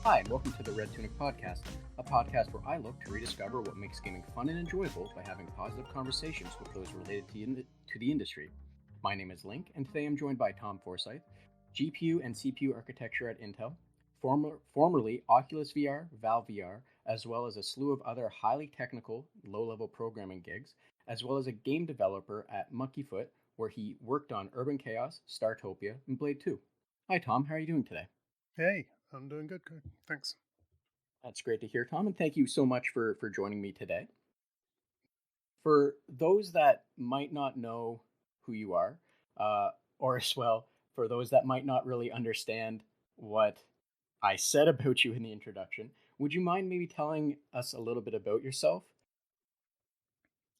Hi, and welcome to the Red Tunic Podcast, a podcast where I look to rediscover what makes gaming fun and enjoyable by having positive conversations with those related to the industry. My name is Link, and today I'm joined by Tom Forsyth, GPU and CPU architecture at Intel, formerly Oculus VR, Valve VR, as well as a slew of other highly technical, low-level programming gigs, as well as a game developer at Monkeyfoot, where he worked on Urban Chaos, Startopia, and Blade 2. Hi, Tom. How are you doing today? Hey, I'm doing good. Good. Thanks. That's great to hear, Tom, and thank you so much for joining me today. For those that might not know who you are, or as well, for those that might not really understand what I said about you in the introduction, would you mind maybe telling us a little bit about yourself?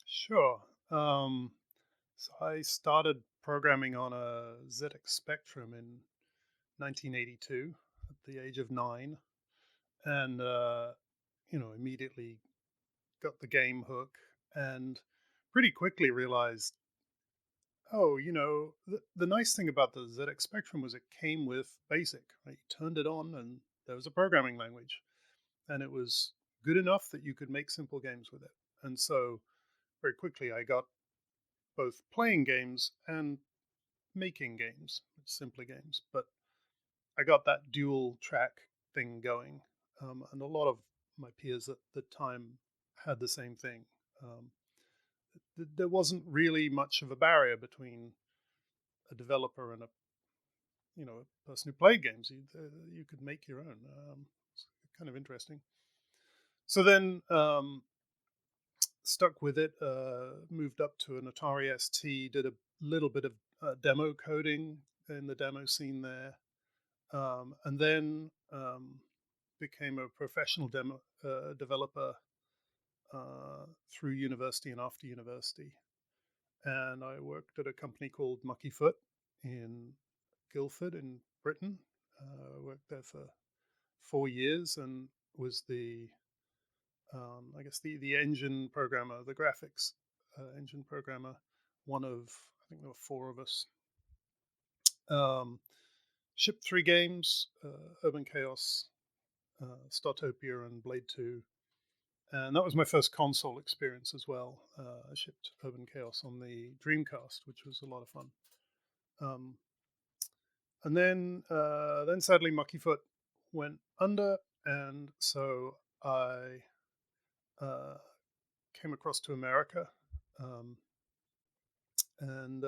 Sure. So I started programming on a ZX Spectrum in 1982 at the age of 9, and immediately got the game hook, and pretty quickly realized, the nice thing about the ZX Spectrum was it came with BASIC. Right? You turned it on, and there was a programming language, and it was good enough that you could make simple games with it. And so very quickly I got both playing games and making games, simpler games. But I got that dual track thing going, and a lot of my peers at the time had the same thing. Um, there wasn't really much of a barrier between a developer and a person who played games. You could make your own. It's kind of interesting. So then stuck with it. Moved up to an Atari ST. Did a little bit of demo coding in the demo scene there, and then became a professional demo developer through university and after university. And I worked at a company called Muckyfoot in Guildford in Britain. Worked there for 4 years and was the engine programmer, the graphics engine programmer. One of I think there were four of us. Um, Shipped three games: Urban Chaos, Startopia, and Blade 2. And that was my first console experience as well. I shipped Urban Chaos on the Dreamcast, which was a lot of fun. Um, and then sadly, Muckyfoot went under, and so I uh, came across to America, um, and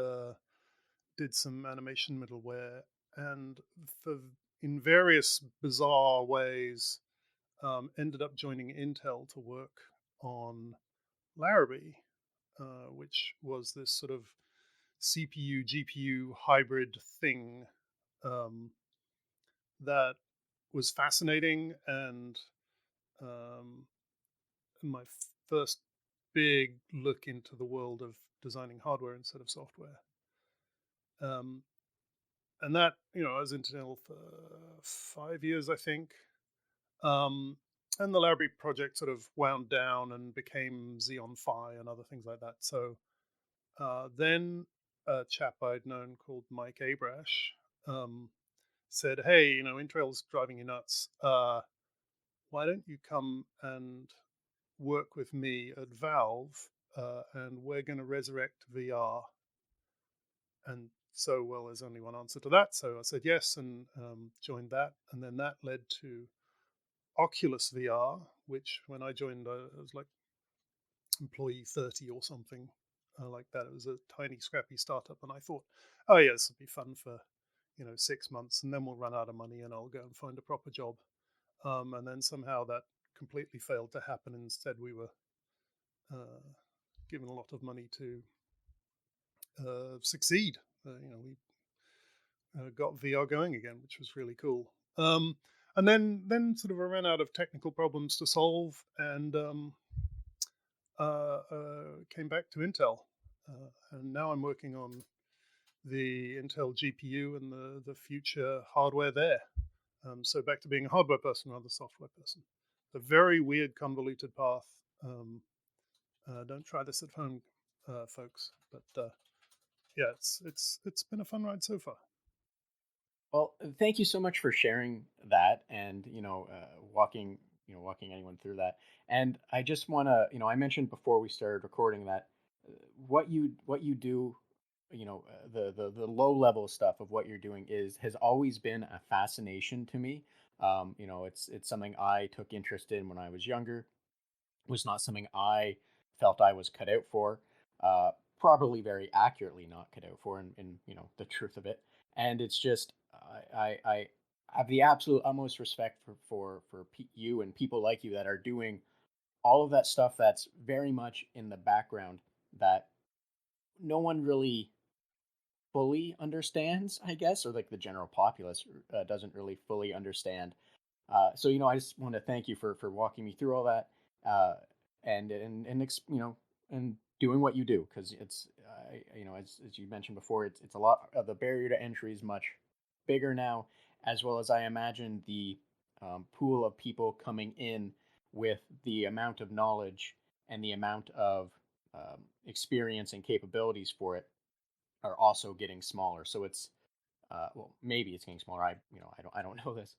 did some animation middleware, and for in various bizarre ways, ended up joining Intel to work on Larrabee, which was this sort of CPU GPU hybrid thing um, that was fascinating and um, my first big look into the world of designing hardware instead of software. Um, and that, I was in Intel for 5 years, I think. Um, and the Larrabee project sort of wound down and became Xeon Phi and other things like that. So then a chap I'd known called Mike Abrash said, "Hey, Intel's driving you nuts. Why don't you come and work with me at Valve, and we're going to resurrect VR?" And so, well, there's only one answer to that. So I said yes and joined that. And then that led to Oculus VR, which when I joined, I was like employee 30 or something like that. It was a tiny, scrappy startup. And I thought, oh, yeah, this will be fun for, 6 months. And then we'll run out of money and I'll go and find a proper job. And then somehow that completely failed to happen. Instead, we were uh, given a lot of money to succeed. We got VR going again, which was really cool. And then sort of I ran out of technical problems to solve, and came back to Intel. And now I'm working on the Intel GPU and the future hardware there. So back to being a hardware person rather than a software person. A very weird, convoluted path. Don't try this at home, folks. But yeah, it's been a fun ride so far. Well, thank you so much for sharing that, and walking walking anyone through that. And I just want to, I mentioned before we started recording that what you do, the low level stuff of what you're doing is has always been a fascination to me. It's something I took interest in when I was younger. Was not something I felt I was cut out for. Uh, Probably very accurately not cut out for, in the truth of it. And it's just I have the absolute utmost respect for you and people like you that are doing all of that stuff that's very much in the background that no one really fully understands, I guess, or like the general populace doesn't really fully understand. I just want to thank you for walking me through all that, uh, and doing what you do, because it's as you mentioned before, it's a lot. The barrier to entry is much bigger now, as well as I imagine the pool of people coming in with the amount of knowledge and the amount of experience and capabilities for it are also getting smaller. So it's well, maybe it's getting smaller. I don't know this,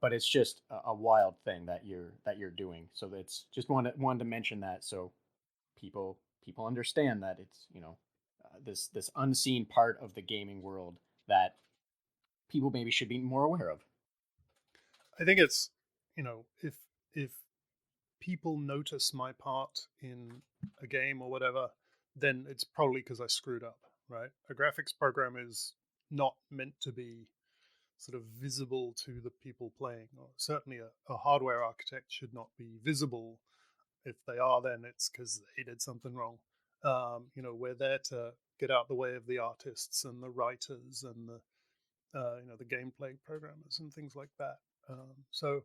but it's just a wild thing that you're doing. So that's just wanted to mention that so people understand that it's this unseen part of the gaming world that people maybe should be more aware of. I think it's, if people notice my part in a game or whatever, then it's probably because I screwed up, right? A graphics program is not meant to be sort of visible to the people playing, or certainly a hardware architect should not be visible. If they are, then it's because they did something wrong. We're there to get out the way of the artists and the writers and the gameplay programmers and things like that. So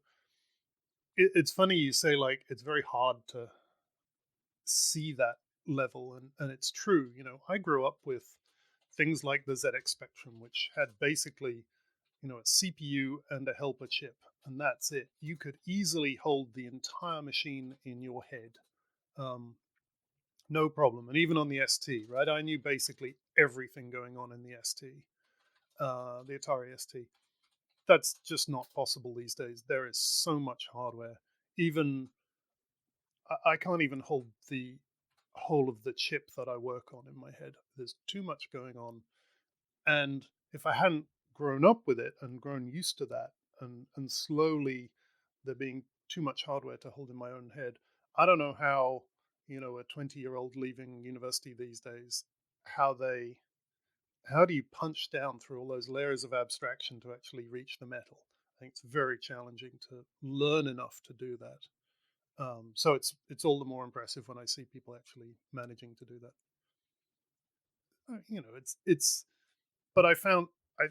it's funny you say like it's very hard to see that level, and it's true. I grew up with things like the ZX Spectrum, which had basically a CPU and a helper chip, and that's it. You could easily hold the entire machine in your head, um, no problem. And even on the ST, right? I knew basically everything going on in the ST, the Atari ST. That's just not possible these days. There is so much hardware. Even I can't even hold the whole of the chip that I work on in my head. There's too much going on. And if I hadn't grown up with it and grown used to that, and slowly there being too much hardware to hold in my own head, I don't know how, a 20-year-old leaving university these days, how they how do you punch down through all those layers of abstraction to actually reach the metal? I think it's very challenging to learn enough to do that. So it's all the more impressive when I see people actually managing to do that. It's. But I found I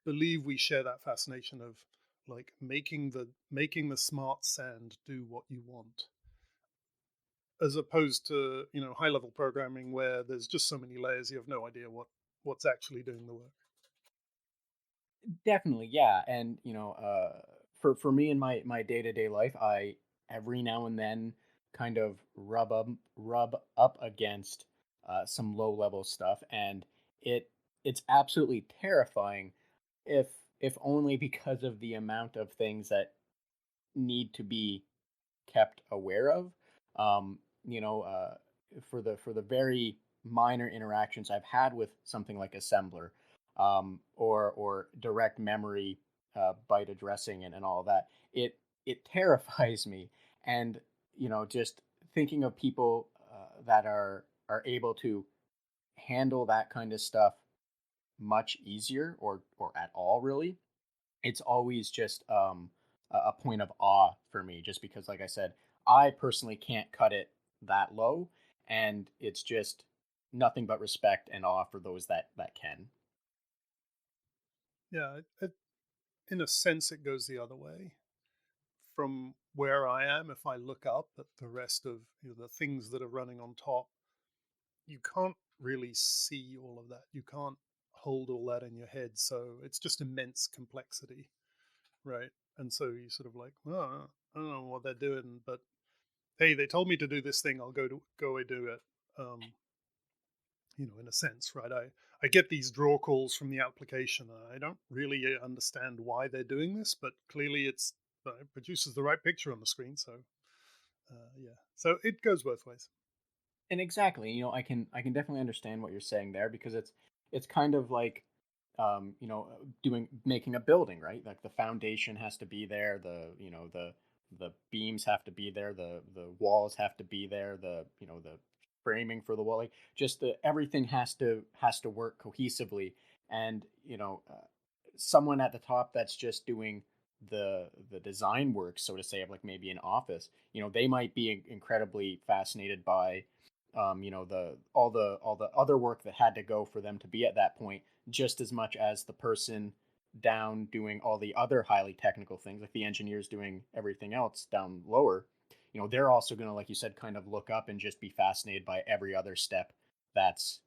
believe we share that fascination of like making the smart sand do what you want, as opposed to high level programming where there's just so many layers you have no idea what's actually doing the work. Definitely, yeah. And for me in my day-to-day life, I every now and then kind of rub up against some low-level stuff, and it's absolutely terrifying, if if only because of the amount of things that need to be kept aware of. Um, you know, uh, for the very minor interactions I've had with something like assembler, or direct memory, byte addressing, and all that, it terrifies me. And just thinking of people that are able to handle that kind of stuff much easier, or at all, really, it's always just a point of awe for me, just because, like I said, I personally can't cut it that low, and it's just nothing but respect and awe for those that can. Yeah, in a sense, it goes the other way. From where I am, if I look up at the rest of the things that are running on top, you can't really see all of that. You can't hold all that in your head. So it's just immense complexity, right? And so you sort of like, well, I don't know what they're doing, but hey, they told me to do this thing. I'll go and do it. Um, in a sense, right? I get these draw calls from the application. And I don't really understand why they're doing this, but clearly it produces the right picture on the screen. So yeah, so it goes both ways. And exactly, I can definitely understand what you're saying there because it's kind of like doing making a building, right? Like the foundation has to be there, the beams have to be there, the walls have to be there, the framing for the wall, like just the everything has to work cohesively. And someone at the top that's just doing the design work, so to say, of like maybe an office, they might be incredibly fascinated by the other work that had to go for them to be at that point, just as much as the person down doing all the other highly technical things, like the engineers doing everything else down lower. They're also going to, like you said, kind of look up and just be fascinated by every other step that's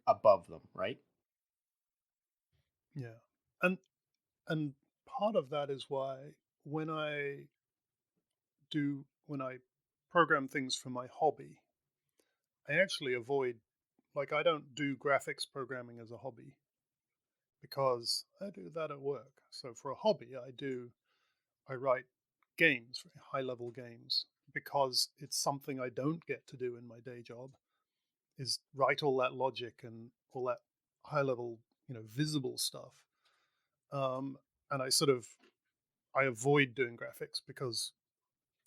above them, right? Yeah, and and part of that is why when I when I program things for my hobby, I actually avoid, like, I don't do graphics programming as a hobby because I do that at work. So for a hobby, I write games, very high level games, because it's something I don't get to do in my day job, is write all that logic and all that high level, visible stuff. Um, and I avoid doing graphics because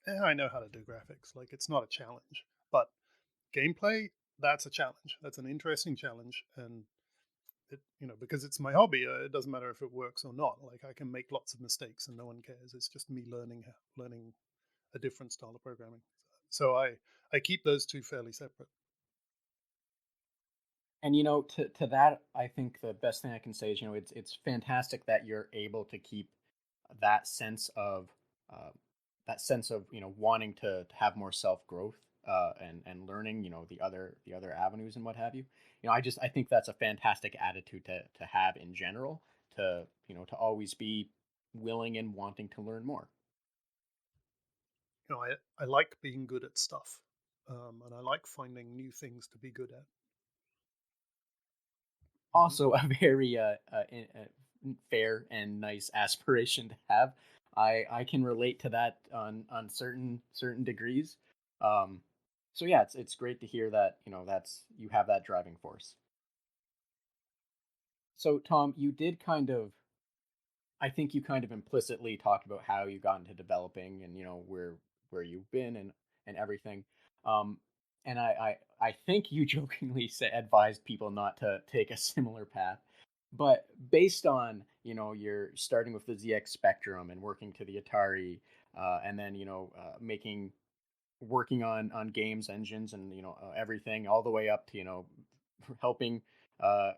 I know how to do graphics. Like, it's not a challenge, but gameplay, that's a challenge. That's an interesting challenge, and because it's my hobby, it doesn't matter if it works or not. Like, I can make lots of mistakes and no one cares. It's just me learning a different style of programming. So I keep those two fairly separate. And to that, I think the best thing I can say is, it's fantastic that you're able to keep that sense of uh, wanting to have more self growth, and learning, the other avenues and what have you. I think that's a fantastic attitude to have in general, to always be willing and wanting to learn more. I like being good at stuff, and I like finding new things to be good at. Hmm. Also a very fair and nice aspiration to have. I can relate to that on certain degrees. Um, so yeah, it's great to hear that that's you have that driving force. So Tom, you did kind of, I think you kind of implicitly talked about how you got into developing, and where you've been, and everything. Um, and I think you jokingly advised people not to take a similar path. But based on you're starting with the ZX Spectrum and working to the Atari, and then making working on games engines and everything all the way up to helping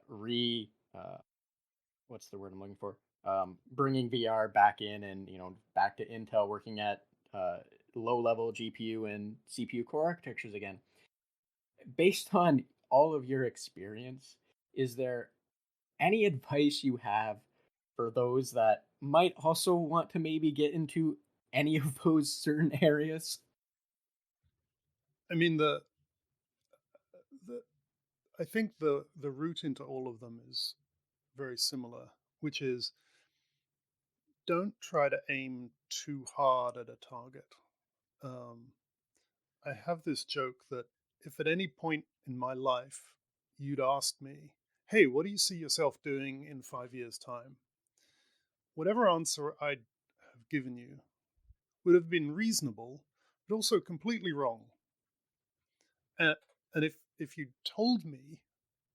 re what's the word I'm looking for? Bringing VR back in, and back to Intel, working at low level GPU and CPU core architectures again. Based on all of your experience, is there any advice you have for those that might also want to maybe get into any of those certain areas? I mean, the I think the route into all of them is very similar, which is don't try to aim too hard at a target. Um, I have this joke that if at any point in my life you'd asked me, "Hey, what do you see yourself doing in 5 years' time?" Whatever answer I'd have given you would have been reasonable, but also completely wrong. And, and if you told me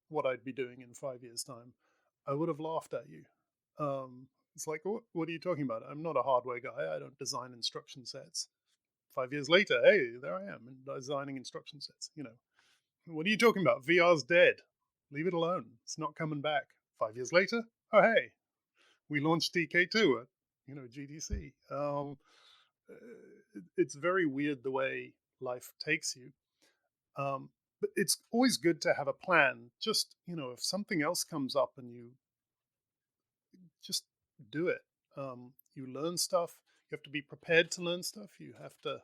what I'd be doing in 5 years' time, I would have laughed at you. It's like, what are you talking about? I'm not a hardware guy. I don't design instruction sets. 5 years later, hey, there I am designing instruction sets. What are you talking about? VR's dead. Leave it alone. It's not coming back. 5 years later, oh hey, we launched DK2 at GDC. It's very weird the way life takes you. But it's always good to have a plan. Just if something else comes up and you just do it. You learn stuff. You have to be prepared to learn stuff. You have to.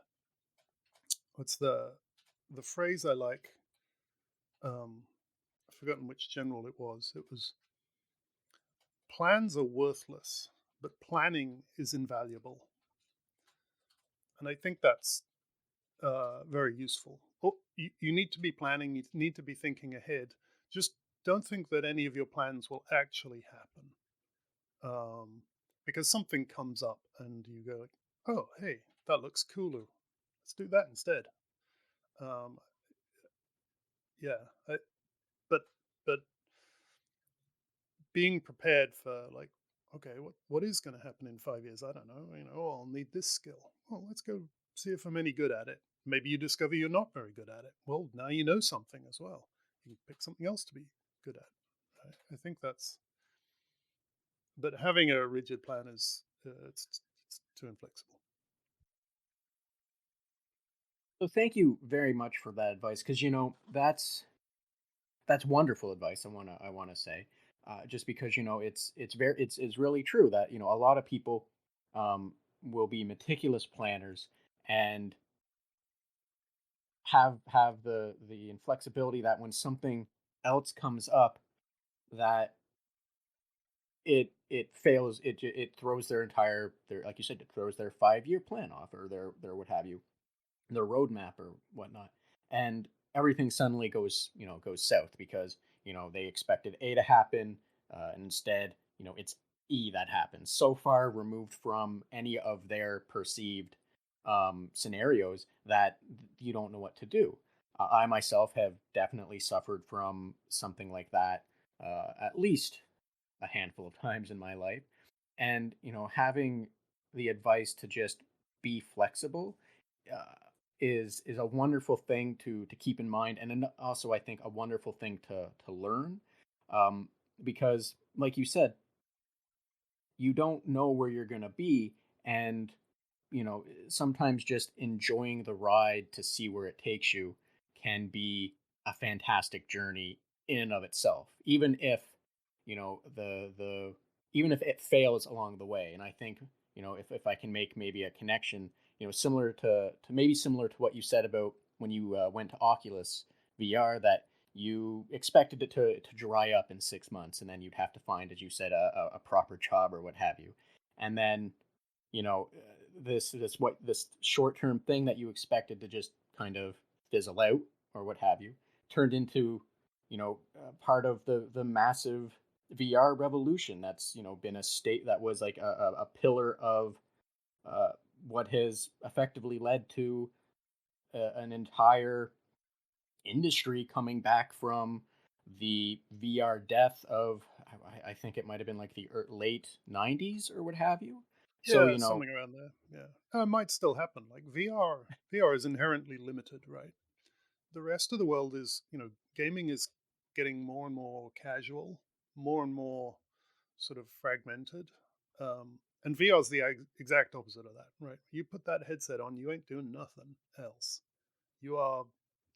What's the phrase I like? Um, forgotten which general it was. It was plans are worthless, but planning is invaluable, and I think that's very useful. Oh, you need to be planning. You need to be thinking ahead. Just don't think that any of your plans will actually happen, um, because something comes up and you go, like, "Oh, hey, that looks cooler. Let's do that instead." Um, yeah, but but being prepared for, like, okay, what is going to happen in 5 years? I don't know. Oh, I'll need this skill. Well, let's go see if I'm any good at it. Maybe you discover you're not very good at it. Well, now you know something as well. You can pick something else to be good at. I think that's. But having a rigid plan is it's too inflexible. So thank you very much for that advice, because that's wonderful advice. I wanna say, just because it's really true that a lot of people um, will be meticulous planners and have the inflexibility that when something else comes up, that it fails, it throws their, like you said, it throws their 5-year plan off, or their what have you, their roadmap or whatnot, and everything suddenly goes south because they expected A to happen, and instead it's E that happens. So far removed from any of their perceived scenarios that you don't know what to do. I myself have definitely suffered from something like that, at least a handful of times in my life, and having the advice to just be flexible uh, is a wonderful thing to keep in mind, and then also I think a wonderful thing to learn, um, because like you said, you don't know where you're going to be, and sometimes just enjoying the ride to see where it takes you can be a fantastic journey in and of itself, even if the even if it fails along the way. And I think if I can make maybe a connection, similar to what you said about when you went to Oculus VR, that you expected it to dry up in 6 months, and then you'd have to find, as you said, a proper job or what have you, and then this short term thing that you expected to just kind of fizzle out or what have you turned into part of the massive VR revolution that's been a state that was like a pillar of uh, what has effectively led to an entire industry coming back from the VR death of, I think it might have been like the late 90s or what have you. So Yeah, something around there. Yeah, it might still happen. Like VR is inherently limited, right? The rest of the world is, gaming is getting more and more casual, more and more sort of fragmented. And VR is the exact opposite of that, right? You put that headset on, you ain't doing nothing else. You are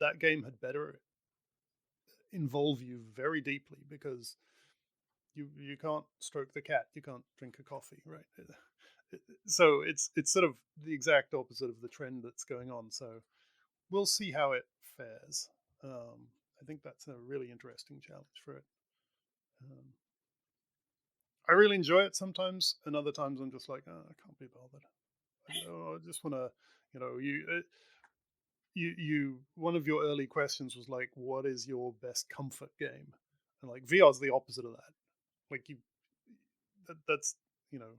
that game had better involve you very deeply because you can't stroke the cat, you can't drink a coffee, right? So it's sort of the exact opposite of the trend that's going on. So we'll see how it fares. I think that's a really interesting challenge for it. Um, I really enjoy it sometimes, and other times I'm just like, oh, I can't be bothered. I just want to, you. One of your early questions was like, what is your best comfort game? And like VR is the opposite of that. Like that's you know,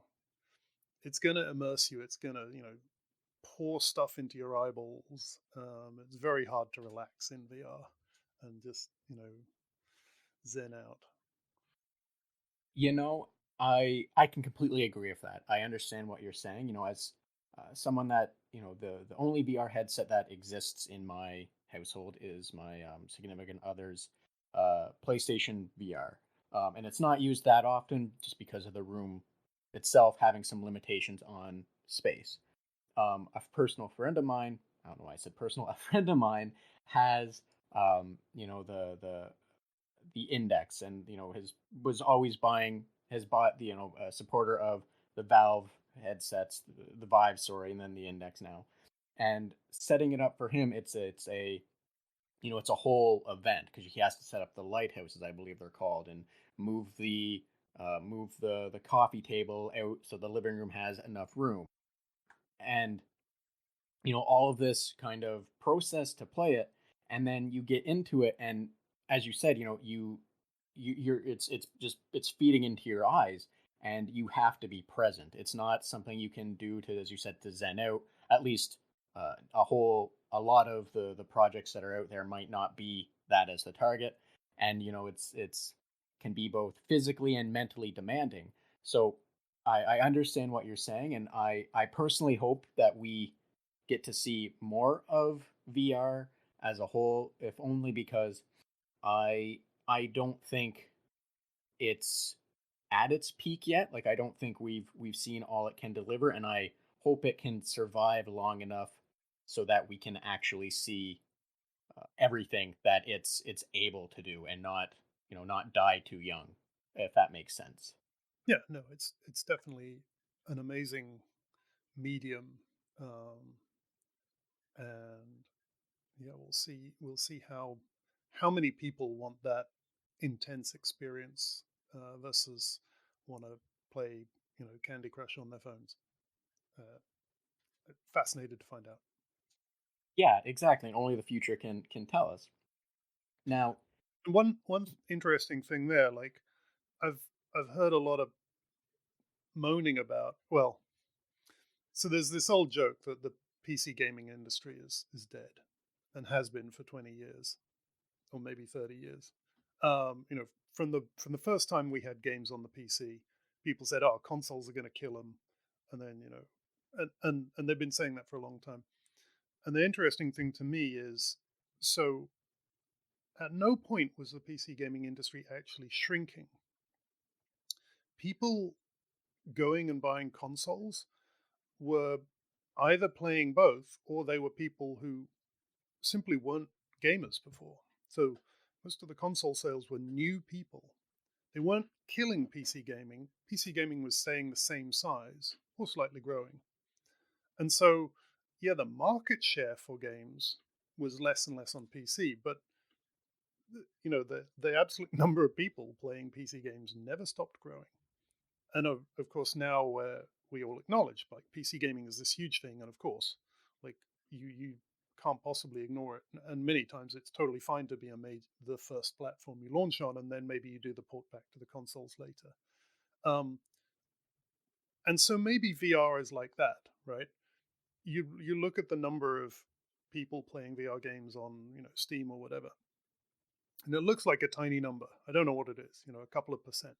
it's gonna immerse you. It's gonna pour stuff into your eyeballs. It's very hard to relax in VR and just zen out. You know, I can completely agree with that. I understand what you're saying. As someone that the only VR headset that exists in my household is my significant other's PlayStation VR, and it's not used that often just because of the room itself having some limitations on space. A personal friend of mine, I don't know why I said personal, a friend of mine has the index, and his was always buying has bought the supporter of the Valve headsets, the Vive, sorry, and then the index now, and setting it up for him, it's a it's a whole event because he has to set up the lighthouses, I believe they're called, and move the coffee table out so the living room has enough room. And all of this kind of process to play it, and then you get into it, and as you said, you're it's feeding into your eyes, and you have to be present. It's not something you can do to, as you said, to zen out. At least a lot of the projects that are out there might not be that as the target. And it's can be both physically and mentally demanding. So I understand what you're saying, and I personally hope that we get to see more of VR as a whole, if only because I I don't think it's at its peak yet. Like, I don't think we've seen all it can deliver, and I hope it can survive long enough so that we can actually see everything that it's able to do, and not die too young, if that makes sense. Yeah, no, it's definitely an amazing medium, um, and yeah, we'll see how many people want that intense experience versus want to play Candy Crush on their phones. Uh, Fascinated to find out. Yeah, exactly. And only the future can tell us. Now, And one interesting thing there, like I've I've heard a lot of moaning about. Well, so there's this old joke that the PC gaming industry is dead and has been for 20 years or maybe 30 years. From the first time we had games on the PC, people said, "Oh, consoles are going to kill them," and then and they've been saying that for a long time. And the interesting thing to me is, so at no point was the PC gaming industry actually shrinking. People going and buying consoles were either playing both, or they were people who simply weren't gamers before. So most of the console sales were new people. They weren't killing PC gaming. PC gaming was staying the same size or slightly growing. And so, yeah, the market share for games was less and less on PC, but the absolute number of people playing PC games never stopped growing. And of course, now we all acknowledge like PC gaming is this huge thing, and of course, like you can't possibly ignore it. And many times it's totally fine to be the first platform you launch on, and then maybe you do the port back to the consoles later. Um, and so maybe VR is like that, right? You look at the number of people playing VR games on Steam or whatever, and it looks like a tiny number. I don't know what it is, a couple of percent.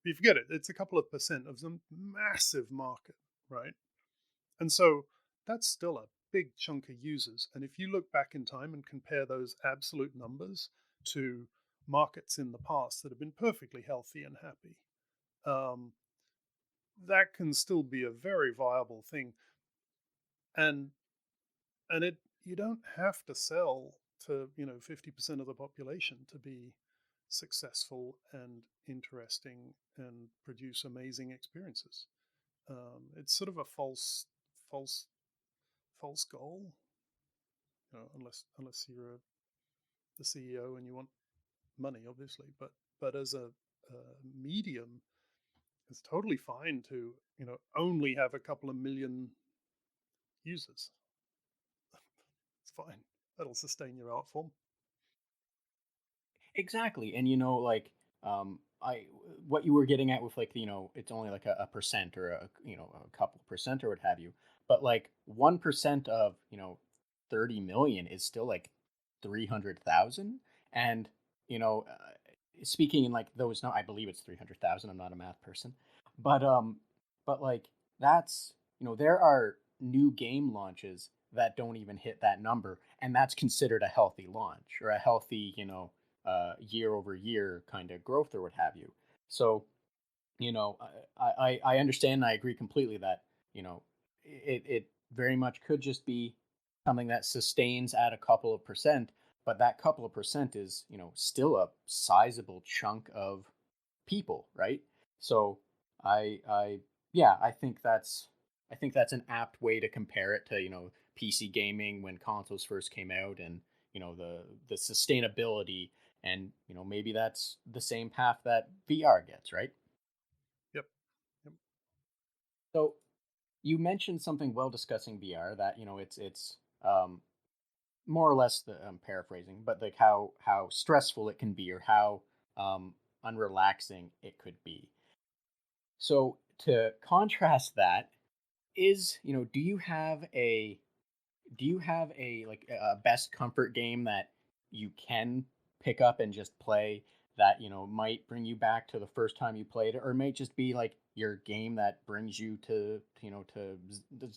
But you forget it; it's a couple of percent of some massive market, right? And so that's still a big chunk of users. And if you look back in time and compare those absolute numbers to markets in the past that have been perfectly healthy and happy, um, that can still be a very viable thing. And it you don't have to sell to 50% of the population to be successful and interesting and produce amazing experiences. It's sort of a false false goal, unless you're the CEO and you want money, obviously. But as a medium, it's totally fine to only have a couple of million users. It's fine. That'll sustain your art form. exactly. And like, I what you were getting at with, like, it's only like a percent, or a couple percent or what have you. But like 1% of 30 million is still like 300,000. And speaking in like those, no, I believe it's 300,000. I'm not a math person, but like, that's there are new game launches that don't even hit that number, and that's considered a healthy launch, or a healthy year over year kind of growth or what have you. So I understand and I agree completely that it very much could just be something that sustains at a couple of percent, but that couple of percent is still a sizable chunk of people, right? So I yeah, I think that's an apt way to compare it to PC gaming when consoles first came out, and the sustainability, and maybe that's the same path that VR gets, right? Yep. Yep. So you mentioned something well discussing VR, that it's more or less, the paraphrasing, but like how stressful it can be, or how um, unrelaxing it could be. So to contrast that, is do you have a like a best comfort game that you can pick up and just play, that might bring you back to the first time you played it, or it might just be like your game that brings you to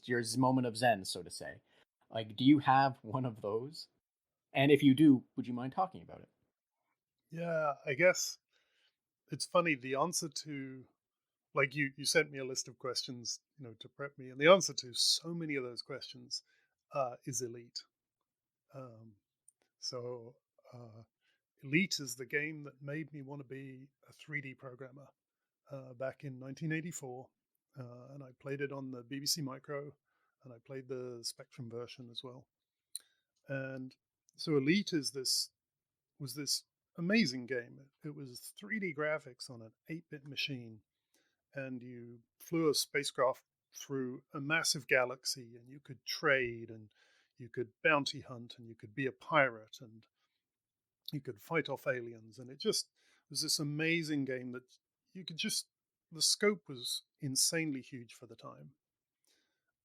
your moment of zen, so to say? Like, do you have one of those? And if you do, would you mind talking about it? Yeah, I guess it's funny. The answer to, like, you sent me a list of questions, to prep me, and the answer to so many of those questions is Elite. Um, so Elite is the game that made me want to be a 3D programmer back in 1984, and I played it on the BBC Micro, and I played the Spectrum version as well. And so Elite is this was this amazing game. It was 3D graphics on an 8-bit machine, and you flew a spacecraft through a massive galaxy, and you could trade, and you could bounty hunt, and you could be a pirate, and you could fight off aliens. And it just was this amazing game that you could just, the scope was insanely huge for the time.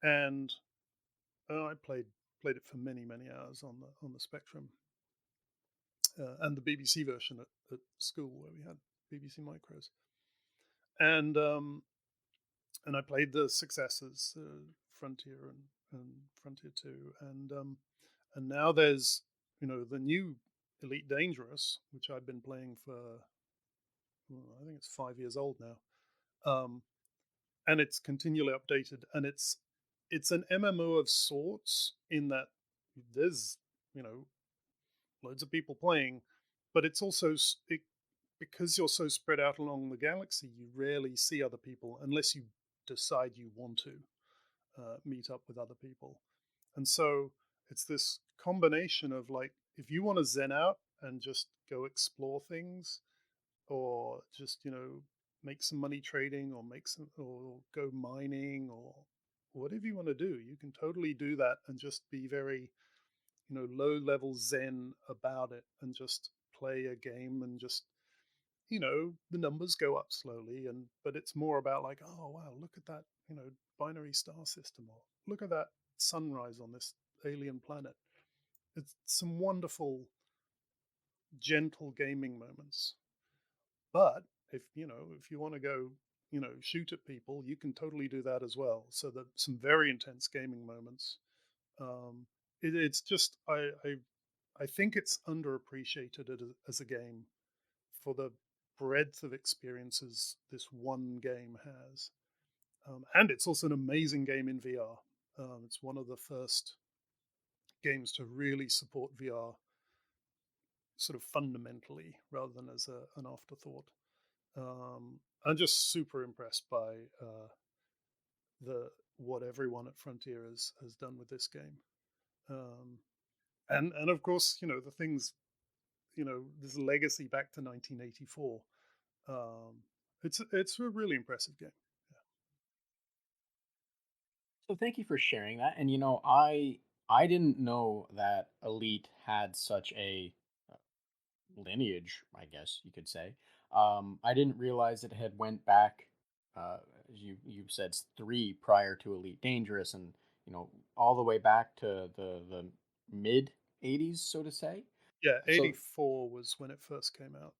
And I played it for many hours on the Spectrum, and the BBC version at school where we had BBC micros. And I played the successors, Frontier and Frontier Two, and now there's the new Elite Dangerous, which I've been playing for, well, I think it's 5 years old now, um, and it's continually updated, and it's an MMO of sorts in that there's you know loads of people playing, but it's also because you're so spread out along the galaxy, you rarely see other people unless you decide you want to meet up with other people. And so it's this combination of, like, if you want to zen out and just go explore things, or just make some money trading, or make some, or go mining, or whatever you want to do, you can totally do that and just be very low level zen about it, and just play a game, and just the numbers go up slowly, and but it's more about, like, oh wow, look at that, binary star system, or look at that sunrise on this alien planet. It's some wonderful gentle gaming moments. But if you want to go shoot at people, you can totally do that as well. So that some very intense gaming moments. um it's just, I think it's underappreciated as a game, for the breadth of experiences this one game has. And it's also an amazing game in VR. It's one of the first games to really support VR, sort of fundamentally, rather than as an afterthought. I'm just super impressed by the what everyone at Frontier has done with this game. Um, and of course, the things, this legacy back to 1984. Um, it's a really impressive game. So thank you for sharing that. And I didn't know that Elite had such a lineage, I guess you could say. I didn't realize it had went back, as you said, three prior to Elite Dangerous, and all the way back to the mid '80s, so to say. Yeah, So 84 was when it first came out.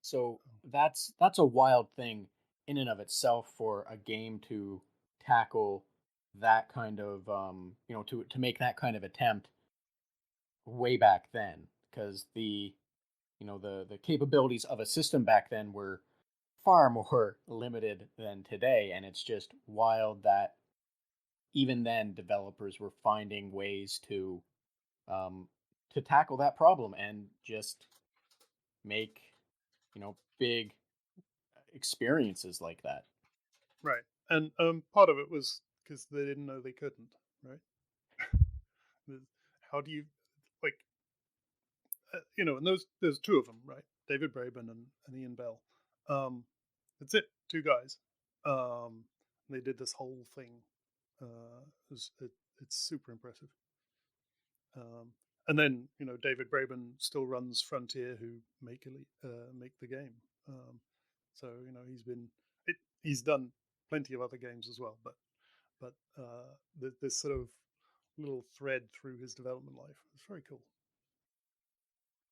so that's a wild thing in and of itself, for a game to tackle that kind of to make that kind of attempt way back then, because the capabilities of a system back then were far more limited than today, and it's just wild that even then developers were finding ways um, to tackle that problem and just make big experiences like that. Right. And part of it was because they didn't know they couldn't, right? The- How do you, like? and those there's two of them, right? David Braben and Ian Bell. Um, that's it, two guys. They did this whole thing. It's super impressive. Um, and then David Braben still runs Frontier, who make the game. So he's done plenty of other games as well, but this sort of little thread through his development life. It's very cool.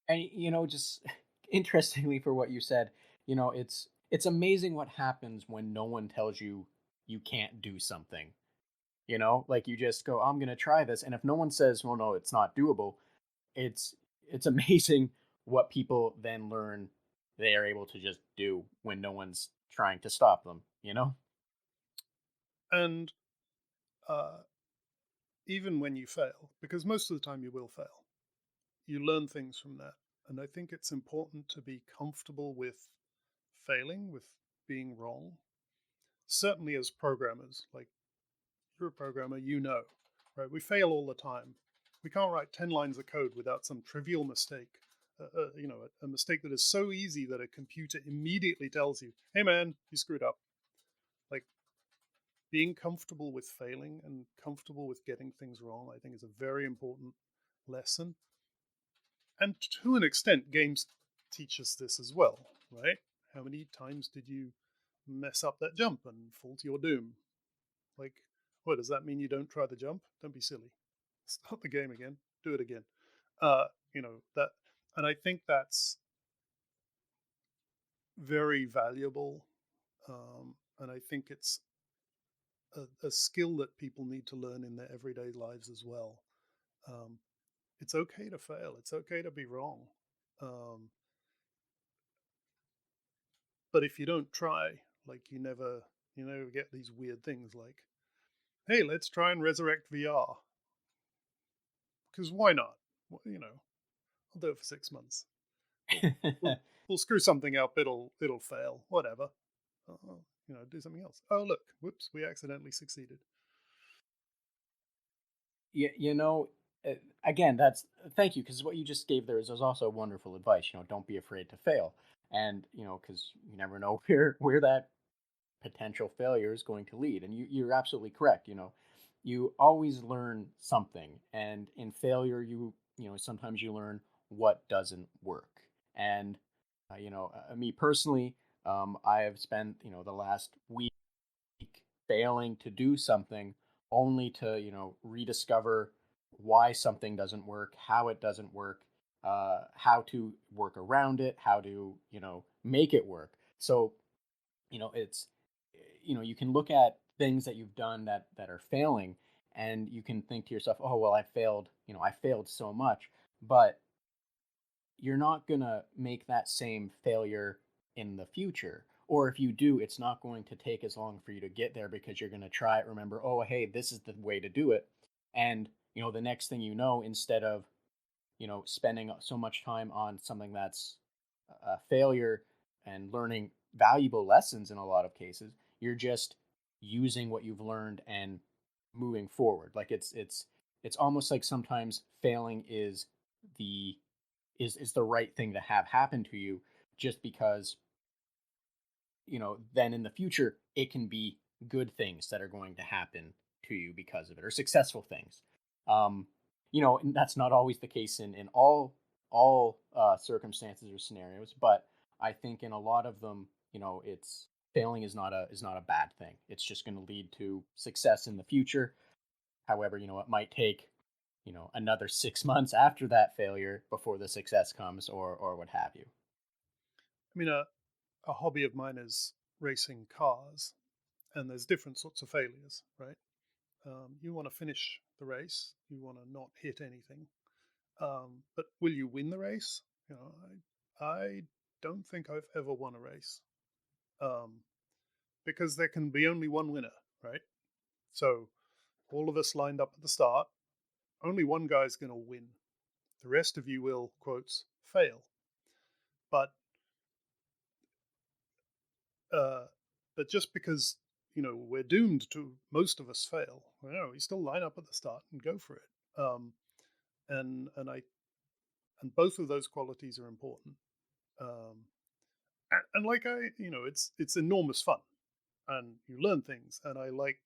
And just interestingly for what you said, it's amazing what happens when no one tells you you can't do something. Like you just go, I'm gonna try this, and if no one says, well, no, it's not doable, it's it's amazing what people then learn they are able to just do when no one's trying to stop them. And uh, even when you fail, because most of the time you will fail, you learn things from that. And I think it's important to be comfortable with failing, with being wrong. Certainly, as programmers, like you're a programmer, right? We fail all the time. We can't write 10 lines of code without some trivial mistake. A mistake that is so easy that a computer immediately tells you, hey man, you screwed up. Like, being comfortable with failing and comfortable with getting things wrong, I think, is a very important lesson. And to an extent, games teach us this as well, right? How many times did you mess up that jump and fall to your doom? Like, what does that mean? You don't try the jump? Don't be silly. Start the game again. Do it again. That, and I think that's very valuable. And I think it's a skill that people need to learn in their everyday lives as well. Um, it's okay to fail. It's okay to be wrong. Um, but if you don't try, like you never get these weird things like, hey, let's try and resurrect VR. Because why not? I'll do it for 6 months. We'll, we'll, we'll screw something up. It'll fail. Whatever. Do something else. Oh look, whoops, we accidentally succeeded. you, you know uh, again, that's thank you, because what you just gave there is also wonderful advice. Don't be afraid to fail, and because you never know where that potential failure is going to lead. And you're absolutely correct. You always learn something, and in failure, sometimes you learn what doesn't work. And me personally, I have spent the last week failing to do something, only to rediscover why something doesn't work, how it doesn't work, how to work around it, how to make it work. So it's you can look at things that you've done that are failing, and you can think to yourself, oh well, I failed so much. But you're not going to make that same failure in the future. Or if you do, it's not going to take as long for you to get there, because you're going to try it, remember, oh hey, this is the way to do it. And the next thing you know, instead of spending so much time on something that's a failure and learning valuable lessons, in a lot of cases, you're just using what you've learned and moving forward. Like it's almost like sometimes failing the is the right thing to have happen to you, just because then in the future it can be good things that are going to happen to you because of it, or successful things. And that's not always the case in all circumstances or scenarios, but I think in a lot of them, it's failing is not a bad thing. It's just going to lead to success in the future. However, it might take another 6 months after that failure before the success comes, or what have you. I mean, a hobby of mine is racing cars, and there's different sorts of failures, right? You want to finish the race, you want to not hit anything, but will you win the race? I don't think I've ever won a race, um, because there can be only one winner, right? So all of us lined up at the start, only one guy's going to win. The rest of you will, quotes, fail. But uh, but just because we're doomed to most of us fail, we still line up at the start and go for it. And and both of those qualities are important. Um, and like it's enormous fun, and you learn things, and I like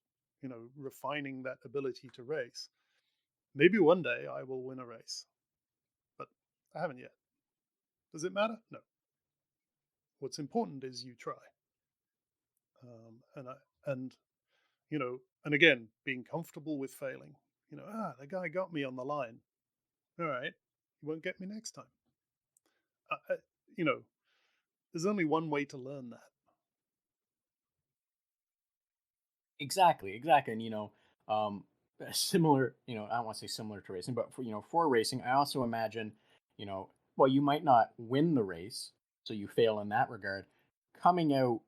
refining that ability to race. Maybe one day I will win a race, but I haven't yet. Does it matter? No. What's important is you try, and and again, being comfortable with failing. The guy got me on the line. All right, you won't get me next time. Uh, uh, you know, there's only one way to learn that. Exactly, exactly. And similar, I don't want to say similar to racing, but for racing, I also imagine, well, you might not win the race, so you fail in that regard. Coming out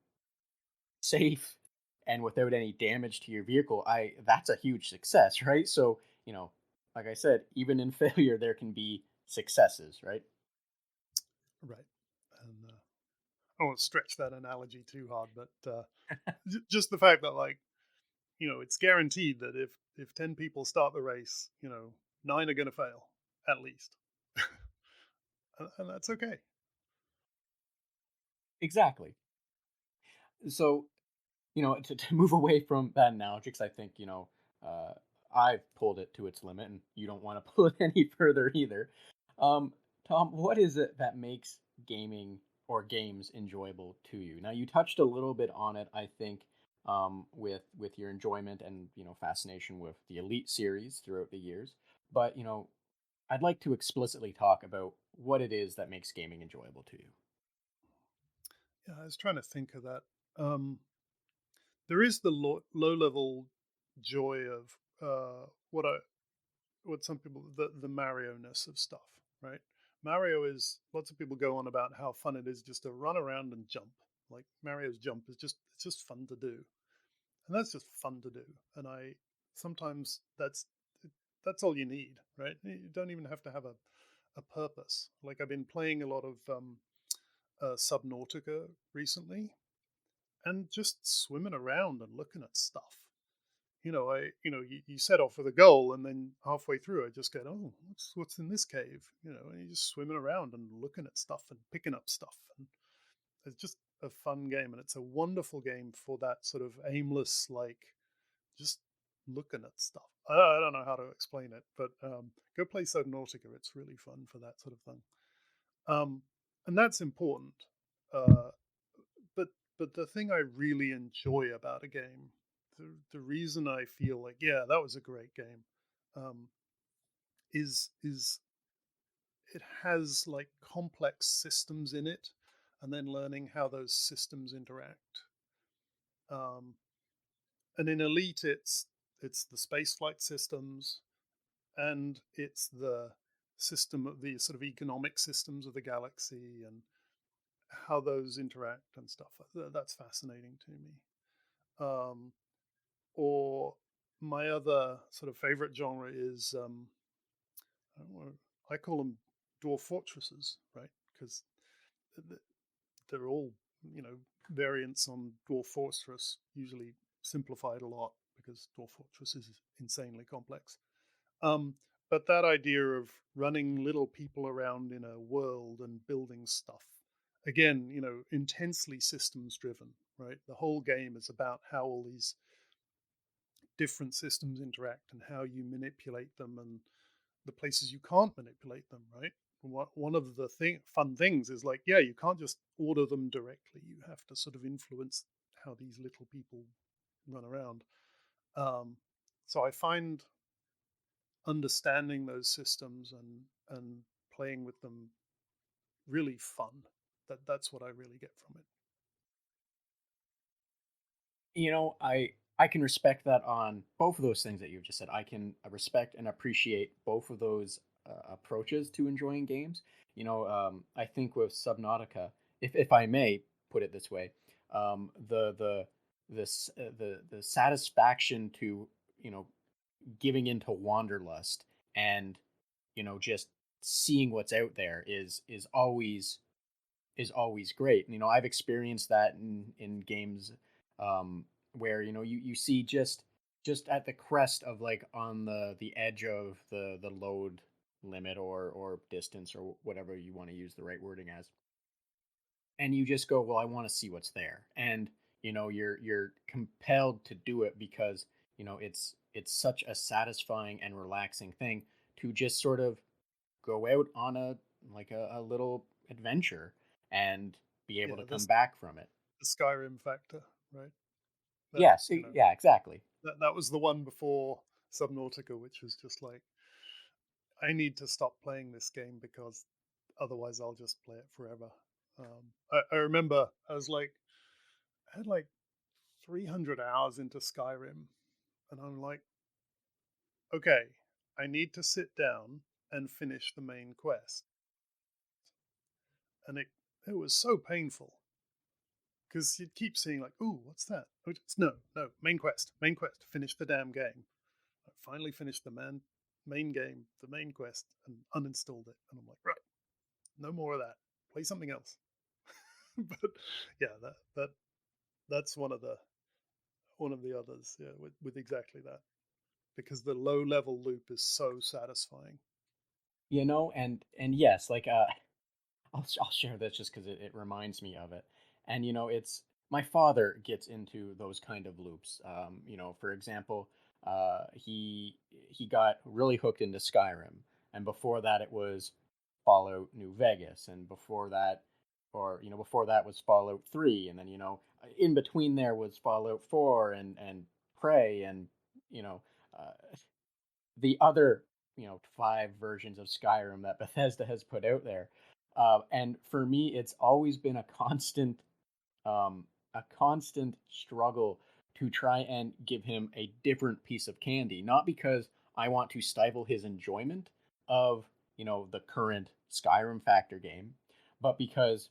safe and without any damage to your vehicle, I that's a huge success, right? So, like I said, even in failure there can be successes, right? Right. And I won't stretch that analogy too hard, but just the fact that it's guaranteed that if 10 people start the race, nine are going to fail at least, and that's okay. Exactly. So, to move away from that analogy, because I think, uh, I've pulled it to its limit and you don't want to pull it any further either. Um, Tom, what is it that makes gaming or games enjoyable to you? Now, you touched a little bit on it, I think, with your enjoyment and, fascination with the Elite series throughout the years. But, I'd like to explicitly talk about what it is that makes gaming enjoyable to you. Yeah, I was trying to think of that. There is the low level joy of what I what some people the Mario ness of stuff, right? Mario is lots of people go on about how fun it is just to run around and jump. Like Mario's jump is just fun to do, and that's just fun to do. And I sometimes that's all you need, right? You don't even have to have a purpose. Like I've been playing a lot of Subnautica recently, and just swimming around and looking at stuff. You set off with a goal, and then halfway through, I just go, oh, what's in this cave? And you're just swimming around and looking at stuff and picking up stuff, and it's just a fun game, and it's a wonderful game for that sort of aimless, like just looking at stuff. I don't know how to explain it, but go play Subnautica. It's really fun for that sort of thing, um, and that's important. Uh, but the thing I really enjoy about a game, the reason I feel like yeah that was a great game, um, is it has like complex systems in it, and then learning how those systems interact. Um, and in Elite, it's the space flight systems, and it's the system of the sort of economic systems of the galaxy and how those interact and stuff. That's fascinating to me. Um, or my other sort of favorite genre is I don't know, I call them dwarf fortresses, right? Because they're all variants on dwarf fortress, usually simplified a lot because dwarf fortress is insanely complex. Um, but that idea of running little people around in a world and building stuff, again, intensely systems driven, right? The whole game is about how all these different systems interact and how you manipulate them and the places you can't manipulate them, right? One of the fun things is like, yeah, you can't just order them directly. You have to sort of influence how these little people run around. Um, so I find understanding those systems and playing with them really fun. That's what I really get from it. I can respect that on both of those things that you've just said. I can respect and appreciate both of those approaches to enjoying games. I think with Subnautica, if I may put it this way, the satisfaction to you know giving into wanderlust and just seeing what's out there is always great. I've experienced that in games, where you see just at the crest of, like, on the edge of the load limit or distance or whatever you want to use the right wording as, and you just go, well, I want to see what's there. And you're compelled to do it because it's such a satisfying and relaxing thing to just sort of go out on a little adventure and be able to Yeah, come back from it. the Skyrim factor, right? That Yes, you know yeah, exactly. that was the one before Subnautica, which was just like, I need to stop playing this game because otherwise I'll just play it forever. I remember I had like 300 hours into Skyrim, and I'm like, okay, I need to sit down and finish the main quest, and it was so painful because you'd keep seeing like, ooh, what's that? Oh, no, main quest, finish the damn game. I finally finished main game, the main quest, and uninstalled it, and I'm like, right, no more of that. Play something else. But yeah, that's one of the others. Yeah, with exactly that, because the low level loop is so satisfying. And yes, I'll share this just because it reminds me of it. And it's my father gets into those kind of loops. For example, he got really hooked into Skyrim, and before that it was Fallout New Vegas, and before that was Fallout 3, and then in between there was Fallout 4 and Prey, and you know uh, the other 5 versions of Skyrim that Bethesda has put out there. And for me, it's always been a constant struggle to try and give him a different piece of candy. Not because I want to stifle his enjoyment of the current Skyrim Factor game, but because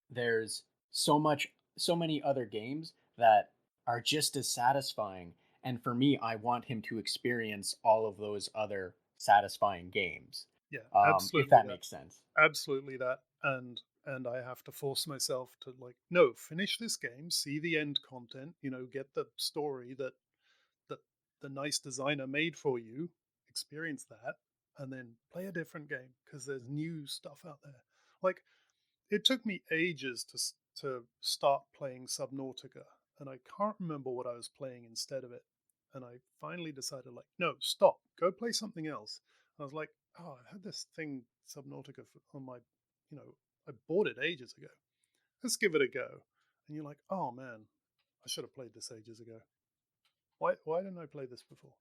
there's so many other games that are just as satisfying, and for me I want him to experience all of those other satisfying games, Yeah, if absolutely that that. makes sense. Absolutely that. And I have to force myself to like, no, finish this game, see the end content, get the story that the nice designer made for you, experience that, and then play a different game because there's new stuff out there. Like, it took me ages to start playing Subnautica, and I can't remember what I was playing instead of it. And I finally decided, like, no, stop, go play something else. And I was like, oh, I had this thing Subnautica on my, I bought it ages ago. Let's give it a go. And you're like, oh man, I should have played this ages ago. Why didn't I play this before?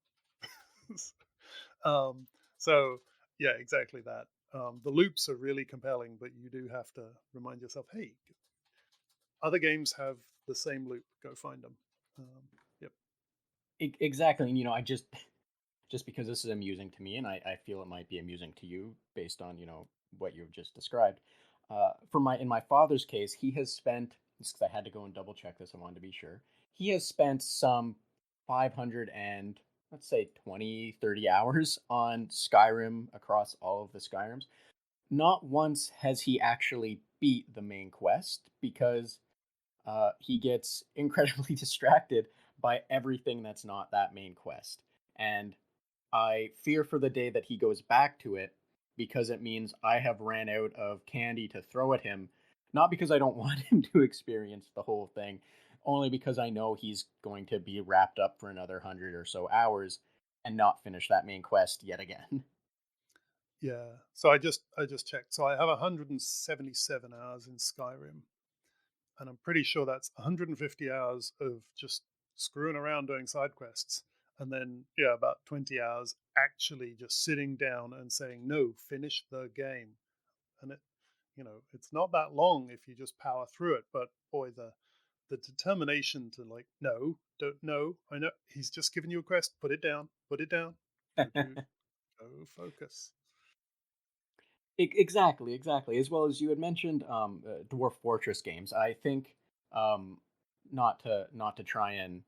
um, so yeah, exactly that. The loops are really compelling, but you do have to remind yourself, hey, other games have the same loop. Go find them. Yep. Exactly. And I just because this is amusing to me, and I feel it might be amusing to you based on what you've just described. For my In my father's case, he has spent, just because I had to go and double check this, I wanted to be sure, he has spent some 500 and, let's say, 20, 30 hours on Skyrim across all of the Skyrims. Not once has he actually beat the main quest because he gets incredibly distracted by everything that's not that main quest. And I fear for the day that he goes back to it, because it means I have ran out of candy to throw at him. Not because I don't want him to experience the whole thing, only because I know he's going to be wrapped up for another 100 or so hours and not finish that main quest yet again. Yeah. So I just checked. So I have 177 hours in Skyrim, and I'm pretty sure that's 150 hours of just screwing around doing side quests, and then yeah, about 20 hours actually just sitting down and saying no, finish the game. And it's not that long if you just power through it, but boy, the determination to like, no, don't, no, I know he's just given you a quest, put it down, go focus. Exactly, exactly. As well as you had mentioned, Dwarf Fortress games. I think, not to try and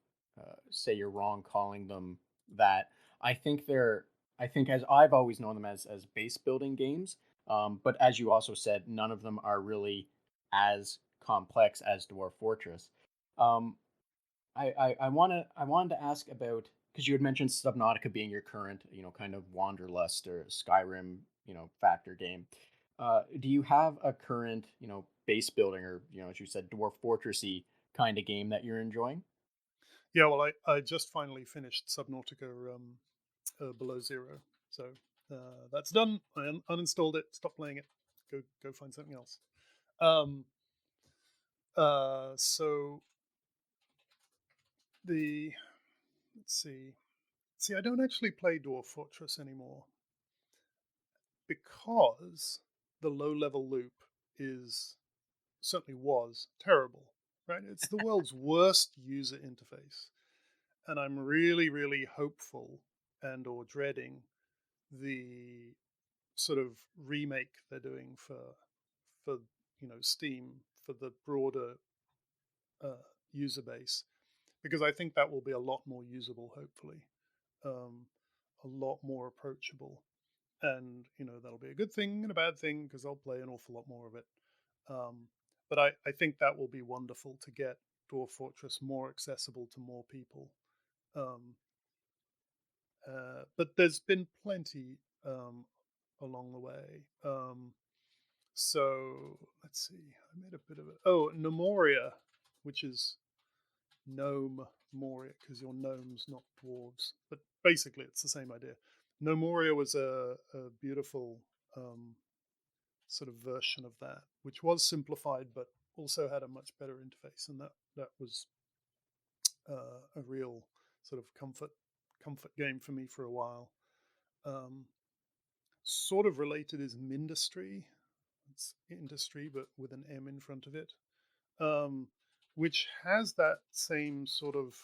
say you're wrong calling them that. I think they're. I think, as I've always known them, as base building games. But as you also said, none of them are really as complex as Dwarf Fortress. Um, I wanted to ask about because you had mentioned Subnautica being your current, kind of Wanderlust or Skyrim, factor game. Do you have a current, base building or, as you said, Dwarf Fortressy kind of game that you're enjoying? Yeah, well, I just finally finished Subnautica Below Zero, so that's done. I uninstalled it, stopped playing it, go find something else. Um, so the let's see, I don't actually play Dwarf Fortress anymore because the low level loop is certainly was terrible. Right, it's the world's worst user interface, and I'm really, really hopeful and or dreading the sort of remake they're doing for Steam for the broader uh, user base, because I think that will be a lot more usable, hopefully, um, a lot more approachable, and that'll be a good thing and a bad thing because I'll play an awful lot more of it. Um, but I think that will be wonderful to get Dwarf Fortress more accessible to more people. Um, but there's been plenty along the way. So let's see. I made a bit of it. Oh, Nemoria, which is gnome Moria, because you're gnomes, not dwarves. But basically, it's the same idea. Nomoria was a beautiful sort of version of that, which was simplified, but also had a much better interface, and that was a real sort of comfort game for me for a while. Um, Sort of related is Mindustry. It's industry, but with an M in front of it, um, which has that same sort of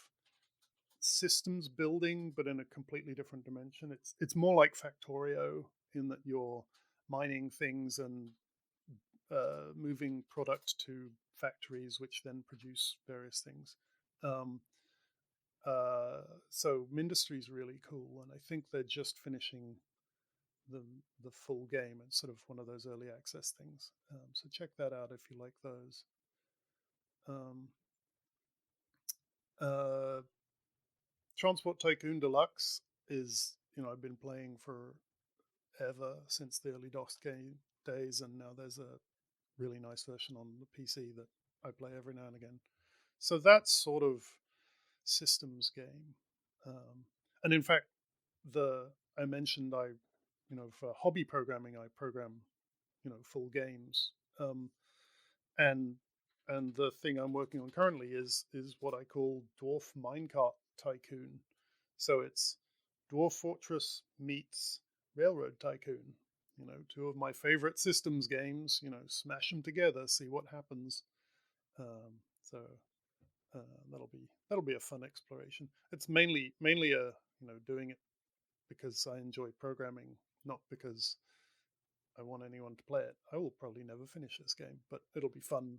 systems building, but in a completely different dimension. It's more like Factorio in that you're mining things and moving product to factories, which then produce various things. Um, so Mindustry is really cool, and I think they're just finishing the the full game. It's sort of one of those early access things. So check that out if you like those. Um, uh, Transport Tycoon Deluxe is I've been playing for ever since the early DOS game days, and now there's a really nice version on the PC that I play every now and again. So that's sort of systems game, and in fact, the I mentioned for hobby programming I program full games, um, and the thing I'm working on currently is what I call Dwarf Minecart Tycoon. So it's Dwarf Fortress meets Railroad Tycoon. Two of my favorite systems games. Smash them together, see what happens. So that'll be a fun exploration. It's mainly a doing it because I enjoy programming, not because I want anyone to play it. I will probably never finish this game, but it'll be fun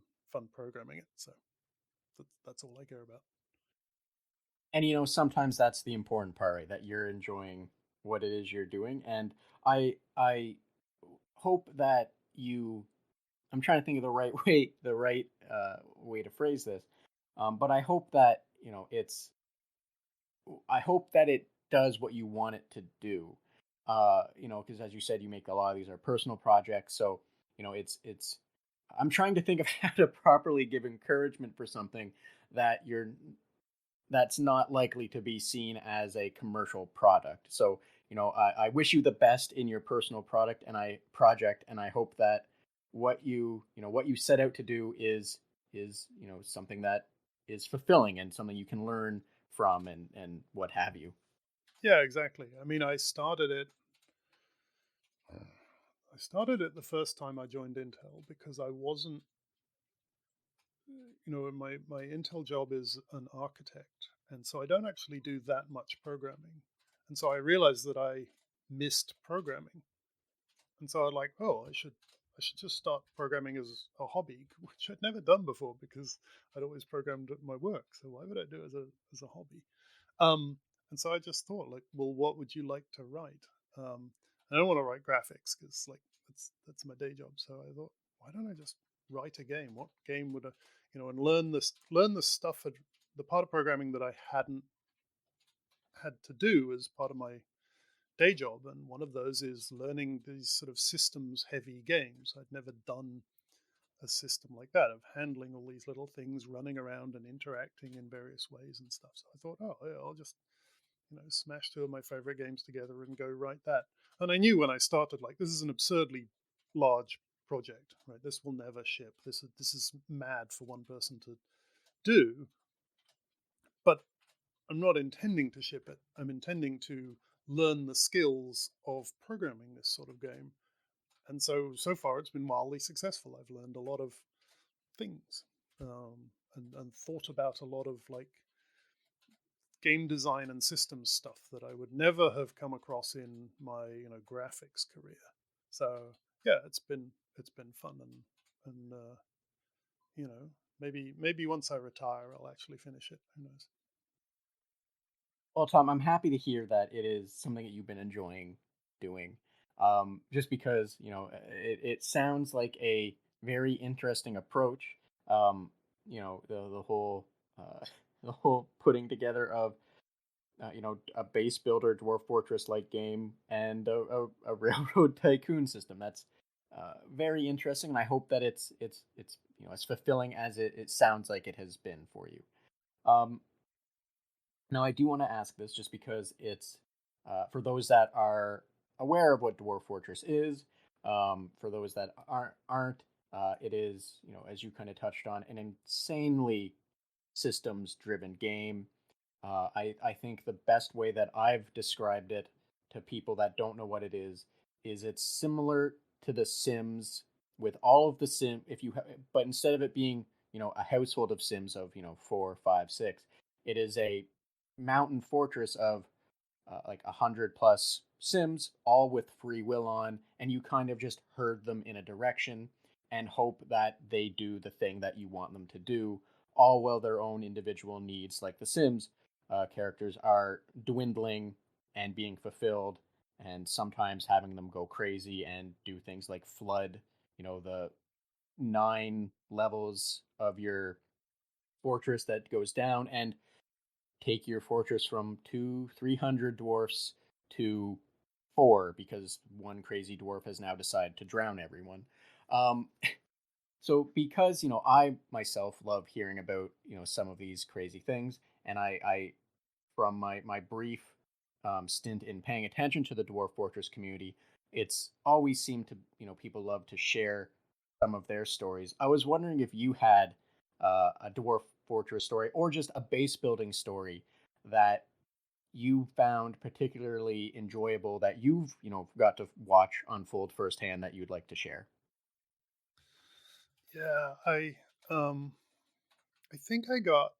programming it. So that's all I care about. And sometimes that's the important part, right? That you're enjoying what it is you're doing. And I hope that you I'm trying to think of the right way to phrase this. But I hope that it does what you want it to do. Because as you said, you make a lot of these are personal projects, so it's. I'm trying to think of how to properly give encouragement for something that that's not likely to be seen as a commercial product. So, I wish you the best in your personal project, and I hope that what you set out to do is something that is fulfilling and something you can learn from and what have you. Yeah, exactly. I mean, I started it the first time I joined Intel because I wasn't, my Intel job is an architect, and so I don't actually do that much programming, and so I realized that I missed programming. And so I like, oh, I should just start programming as a hobby, which I'd never done before because I'd always programmed at my work. So why would I do it as a hobby? Um, and so I just thought, like, well, what would you like to write? I don't want to write graphics because like that's my day job. So I thought, why don't I just write a game? What game would I, and learn the stuff, the part of programming that I hadn't had to do as part of my day job, and one of those is learning these sort of systems heavy games. I'd never done a system like that of handling all these little things running around and interacting in various ways and stuff. So I thought, oh, yeah, I'll just smash two of my favorite games together and go write that. And I knew when I started, like, this is an absurdly large project, right? This will never ship. This is mad for one person to do, but I'm not intending to ship it. I'm intending to learn the skills of programming this sort of game. And so far it's been wildly successful. I've learned a lot of things, and thought about a lot of like game design and systems stuff that I would never have come across in my graphics career. So yeah, it's been fun, and you know maybe once I retire I'll actually finish it. Who knows? Well, Tom, I'm happy to hear that it is something that you've been enjoying doing. Just because it sounds like a very interesting approach. The whole uh, the whole putting together of a base builder Dwarf Fortress like game and a railroad tycoon system. That's very interesting, and I hope that it's as fulfilling as it sounds like it has been for you. Um, Now, I do want to ask this just because it's for those that are aware of what Dwarf Fortress is. For those that aren't, it is as you kind of touched on, an insanely systems driven game. I think the best way that I've described it to people that don't know what it is it's similar to The Sims with all of the sim. If you but instead of it being a household of Sims of 4, 5, 6, it is a mountain fortress of like 100 plus Sims, all with free will on, and you kind of just herd them in a direction and hope that they do the thing that you want them to do, all while their own individual needs, like the Sims characters, are dwindling and being fulfilled, and sometimes having them go crazy and do things like flood, the 9 levels of your fortress that goes down and take your fortress from 300 dwarfs to 4 because one crazy dwarf has now decided to drown everyone. Um, so because I myself love hearing about some of these crazy things, and I from my brief stint in paying attention to the Dwarf Fortress community, it's always seemed to people love to share some of their stories. I was wondering if you had a Dwarf Fortress story or just a base building story that you found particularly enjoyable that you've got to watch unfold firsthand that you'd like to share. Yeah, um I think I got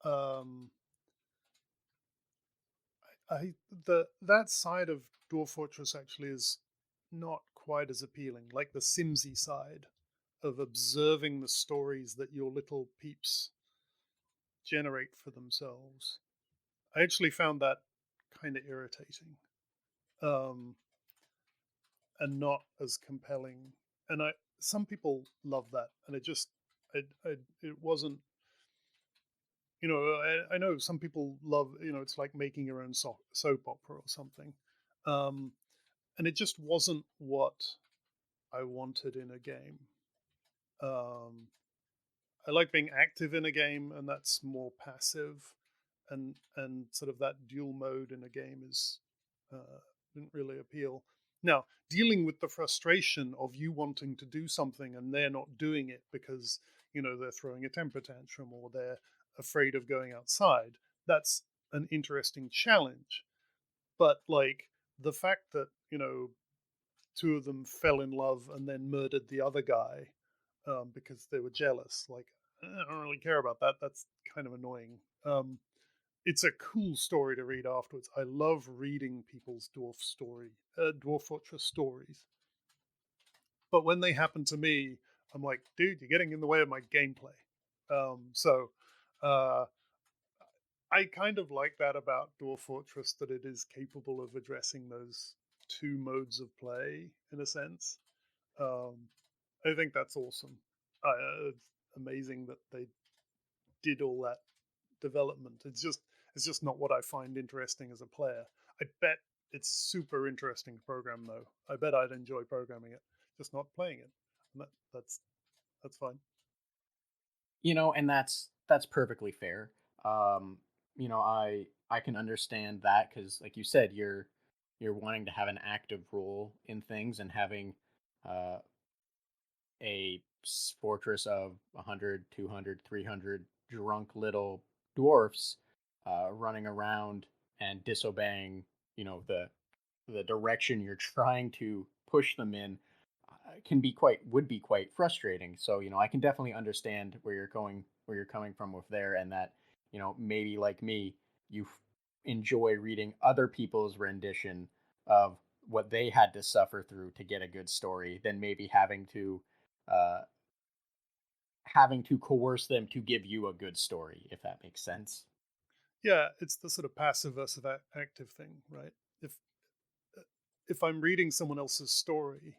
um I the that side of Dwarf Fortress actually is not quite as appealing, like the Simsy side of observing the stories that your little peeps generate for themselves. I actually found that kind of irritating, um, and not as compelling. And some people love that, and it wasn't. I know some people love. It's like making your own soap opera or something, um, and it just wasn't what I wanted in a game. Um, I like being active in a game, and that's more passive, and sort of that dual mode in a game is didn't really appeal. Now, dealing with the frustration of you wanting to do something and they're not doing it because they're throwing a temper tantrum or they're afraid of going outside, that's an interesting challenge. But like the fact that two of them fell in love and then murdered the other guy because they were jealous. Like, I don't really care about that. That's kind of annoying. It's a cool story to read afterwards. I love reading people's Dwarf Fortress stories. But when they happen to me, I'm like, dude, you're getting in the way of my gameplay. So uh, I kind of like that about Dwarf Fortress, that it is capable of addressing those two modes of play in a sense. Um, I think that's awesome. It's amazing that they did all that development. It's just It's just not what I find interesting as a player. I bet it's super interesting to program though. I bet I'd enjoy programming it, just not playing it. And that's fine. And that's perfectly fair. Um, I can understand that because, like you said, you're wanting to have an active role in things and having uh, fortress of 100, 200, 300 drunk little dwarfs running around and disobeying, the direction you're trying to push them in can be quite would be quite frustrating. So, I can definitely understand where you're coming from with there, and that, maybe like me, you enjoy reading other people's rendition of what they had to suffer through to get a good story than maybe uh having to coerce them to give you a good story, if that makes sense. Yeah, it's the sort of passive versus active thing, right? If uh, if I'm reading someone else's story,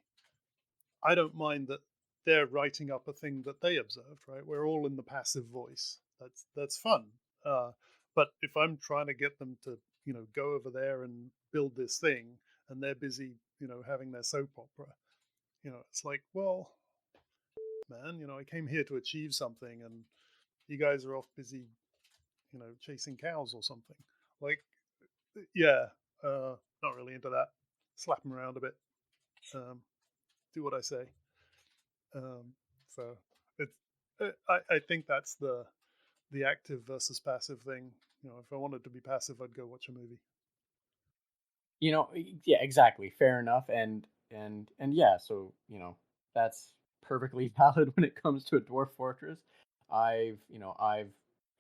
I don't mind that they're writing up a thing that they observed, right? We're all in the passive voice. That's fun. Uh, but if I'm trying to get them to, go over there and build this thing, and they're busy, having their soap opera, it's like, well, man, I came here to achieve something, and you guys are off busy, chasing cows or something. Like, yeah, not really into that. Slap them around a bit. Um, do what I say. Um, so it's I think that's the active versus passive thing. If I wanted to be passive, I'd go watch a movie. Yeah, exactly. Fair enough. And yeah, so, that's perfectly valid when it comes to a dwarf fortress. I've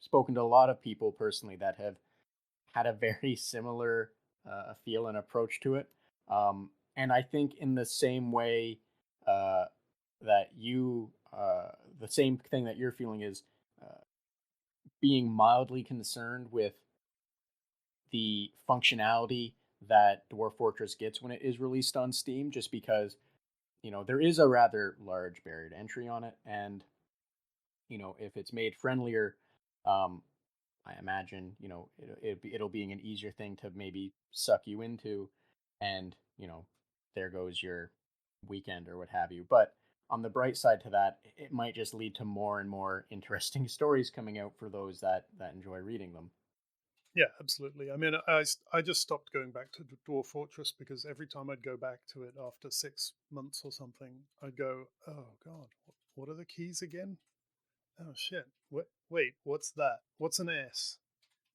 spoken to a lot of people personally that have had a very similar feel and approach to it. And I think in the same way uh, the same thing that you're feeling is uh, being mildly concerned with the functionality that Dwarf Fortress gets when it is released on Steam, just because, there is a rather large barrier to entry on it. And, if it's made friendlier, um, I imagine, it'll being an easier thing to maybe suck you into, and, there goes your weekend or what have you. But on the bright side to that, it might just lead to more and more interesting stories coming out for those that enjoy reading them. Yeah, absolutely. I mean, I just stopped going back to the Dwarf Fortress because every time I'd go back to it after 6 months or something, I'd go, "Oh God, what are the keys again? Oh shit! Wait, what's that? What's an S?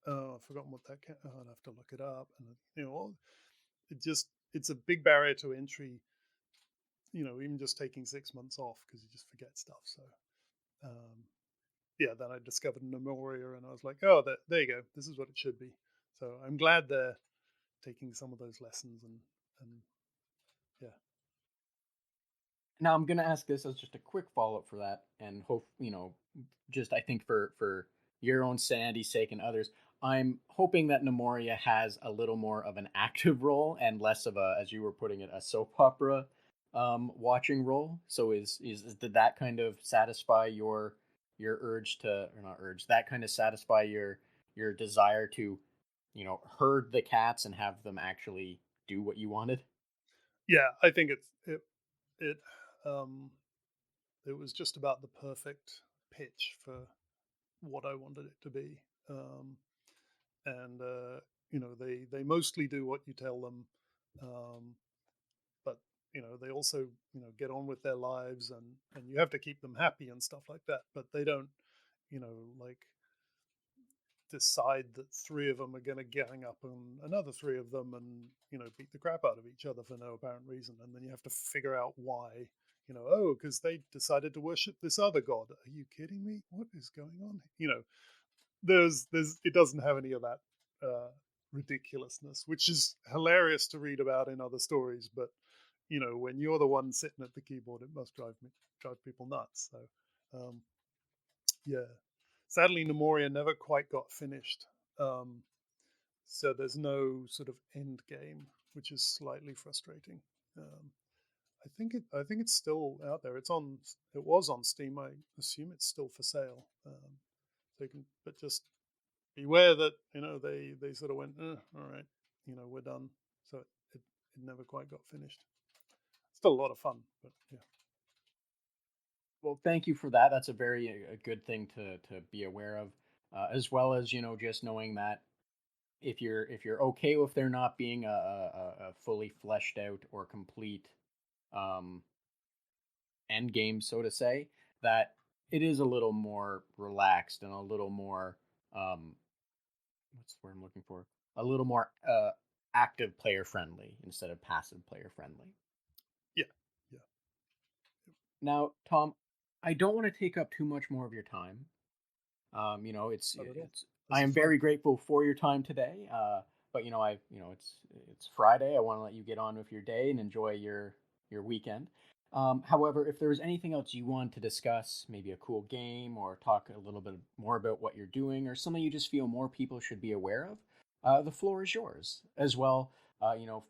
Oh, I've forgotten what that. Oh, I'd have to look it up." And it's a big barrier to entry. Even just taking 6 months off because you just forget stuff. So um, yeah, then I discovered Nemoria, and I was like, oh, there you go. This is what it should be. So I'm glad they're taking some of those lessons, and yeah, Now I'm gonna ask this as just a quick follow up for that, and hope, just I think for your own sanity's sake and others, I'm hoping that Nemoria has a little more of an active role and less of a, as you were putting it, a soap opera watching role. So did that kind of satisfy your urge to, or not urge, that kind of satisfy your desire to, herd the cats and have them actually do what you wanted? yeah. I think it um, it was just about the perfect pitch for what I wanted it to be. And they mostly do what you tell them, um, but they also get on with their lives, and you have to keep them happy and stuff like that. But they don't, like decide that three of them are going to gang up on another three of them and beat the crap out of each other for no apparent reason, and then you have to figure out why. Oh, because they decided to worship this other god. Are you kidding me? What is going on? There's it doesn't have any of that ridiculously, which is hilarious to read about in other stories, but when you're the one sitting at the keyboard, it must drive people nuts. So yeah, sadly, Nemoria never quite got finished. Um, so there's no sort of end game, which is slightly frustrating. Um, I think it's still out there. It was on Steam. I assume it's still for sale. So you can, but just beware that they sort of went, all right, we're done. So it never quite got finished. Still a lot of fun, but yeah, Well, thank you for that. That's a very a good thing to be aware of, as well as just knowing that if you're okay with there not being a fully fleshed out or complete um, end game, so to say, that it is a little more relaxed and a little more um, what's the word I'm looking for? A little more active player friendly instead of passive player friendly. yeah, yeah. Now, Tom, I don't want to take up too much more of your time. It's Not at all. it's. This I is am fun. very grateful for your time today. But it's Friday. I want to let you get on with your day and enjoy your weekend. However, if there's anything else you want to discuss, maybe a cool game or talk a little bit more about what you're doing or something you just feel more people should be aware of, the floor is yours. As well,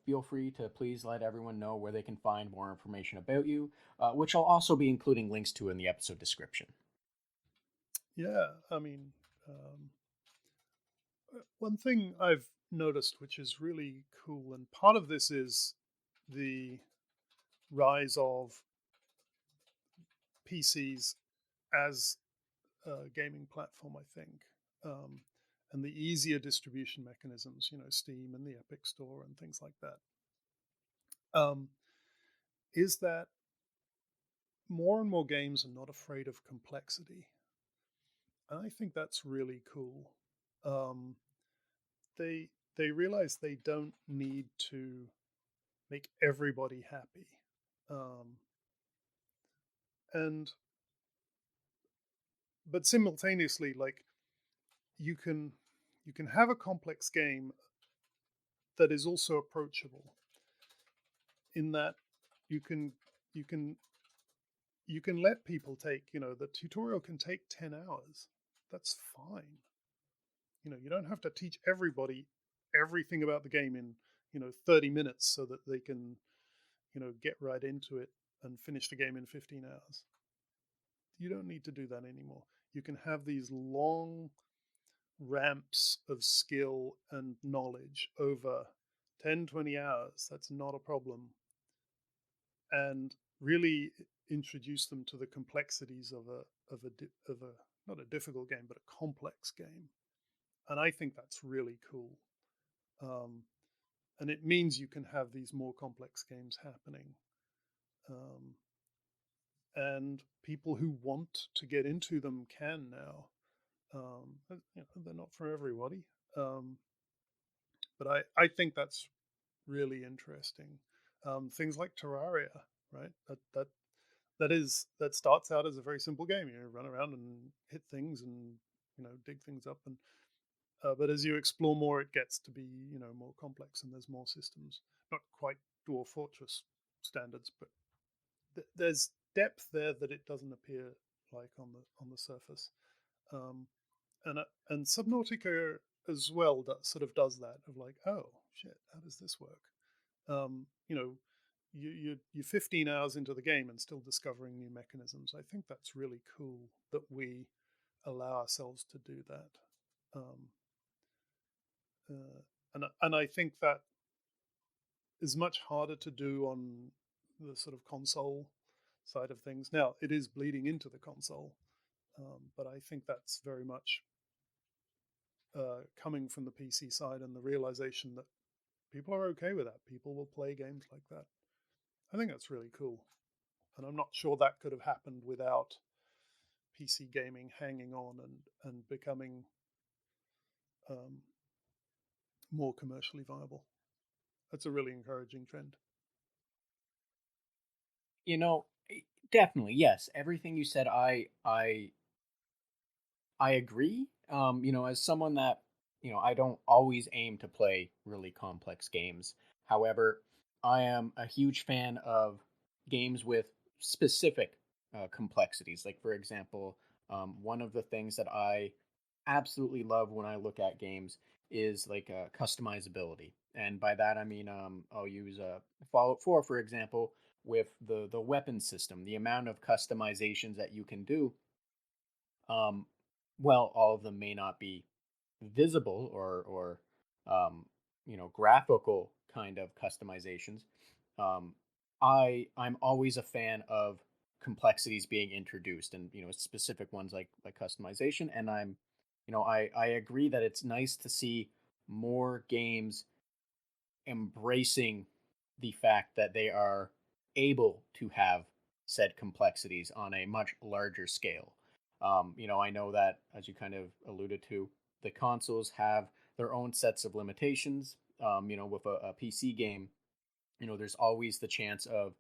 feel free to please let everyone know where they can find more information about you, which I'll also be including links to in the episode description. Yeah, I mean, um, one thing I've noticed, which is really cool, and part of this is the rise of PCs as a gaming platform, I think, um, and the easier distribution mechanisms, Steam and the Epic Store and things like that, um, is that more and more games are not afraid of complexity. And I think that's really cool. Um, they realize they don't need to make everybody happy, um, and but simultaneously, like you can you can have a complex game that is also approachable in that you can you can you can let people take, the tutorial can take 10 hours. That's fine. You don't have to teach everybody everything about the game in 30 minutes so that they can get right into it and finish the game in 15 hours. You don't need to do that anymore. You can have these long ramps of skill and knowledge over 10, 20 hours. That's not a problem. And really introduce them to the complexities of a not a difficult game, but a complex game. And I think that's really cool. Um, and it means you can have these more complex games happening. Um, and people who want to get into them can now. They're not for everybody, um, but I think that's really interesting. Things like Terraria, right? That starts out as a very simple game. You run around and hit things and dig things up, and but as you explore more, it gets to be more complex, and there's more systems. Not quite Dwarf Fortress standards, but there's depth there that it doesn't appear like on the surface. Um, and Subnautica as well that sort of does that of like, oh shit, how does this work? Um, you know, you're 15 hours into the game and still discovering new mechanisms. I think that's really cool that we allow ourselves to do that. Um, and I think that is much harder to do on the sort of console side of things. Now it is bleeding into the console, but I think that's very much coming from the PC side and the realization that people are okay with that. People will play games like that. I think that's really cool. And I'm not sure that could have happened without PC gaming hanging on and becoming um, more commercially viable. That's a really encouraging trend. You know, definitely, yes. Everything you said, I agree. As someone that, I don't always aim to play really complex games. However, I am a huge fan of games with specific complexities. Like, for example, one of the things that I absolutely love when I look at games is like customizability. And by that, I mean, I'll use Fallout 4, for example, with the weapon system, the amount of customizations that you can do. um, well, all of them may not be. visible or um, graphical kind of customizations, um, I'm always a fan of complexities being introduced, and specific ones like customization. And I agree that it's nice to see more games embracing the fact that they are able to have said complexities on a much larger scale. I know that, as you kind of alluded to, the consoles have their own sets of limitations. With a PC game, there's always the chance of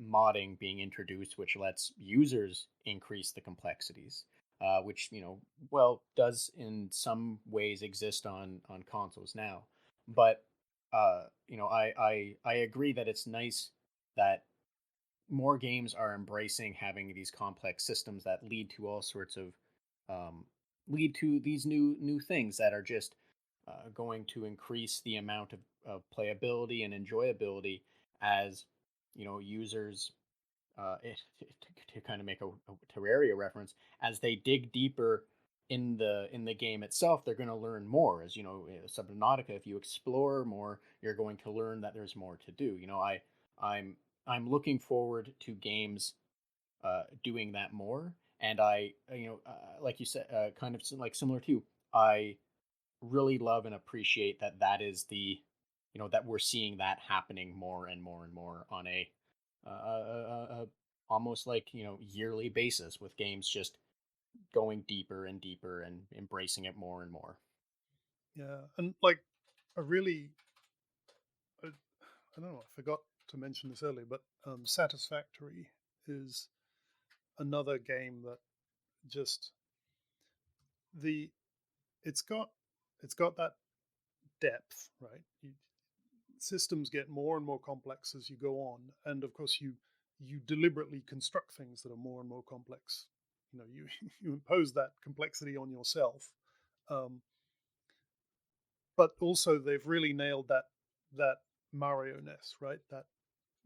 modding being introduced, which lets users increase the complexities, which does in some ways exist on consoles now. But I agree that it's nice that more games are embracing having these complex systems that lead to all sorts of um, lead to these new things that are just going to increase the amount of playability and enjoyability as users to kind of make a Terraria reference, as they dig deeper in the game itself, they're going to learn more. As Subnautica, if you explore more, you're going to learn that there's more to do. I'm I'm looking forward to games doing that more, and like you said, kind of like similar to you, I really love and appreciate that is that we're seeing that happening more and more and more on a almost like yearly basis, with games just going deeper and deeper and embracing it more and more. Yeah, and like a really, I, I don't know, I forgot to mention this earlier, but Satisfactory is another game that just the it's got it's got that depth, right? Systems get more and more complex as you go on, and of course you deliberately construct things that are more and more complex. You you impose that complexity on yourself, um, but also they've really nailed that Mario-ness, right? That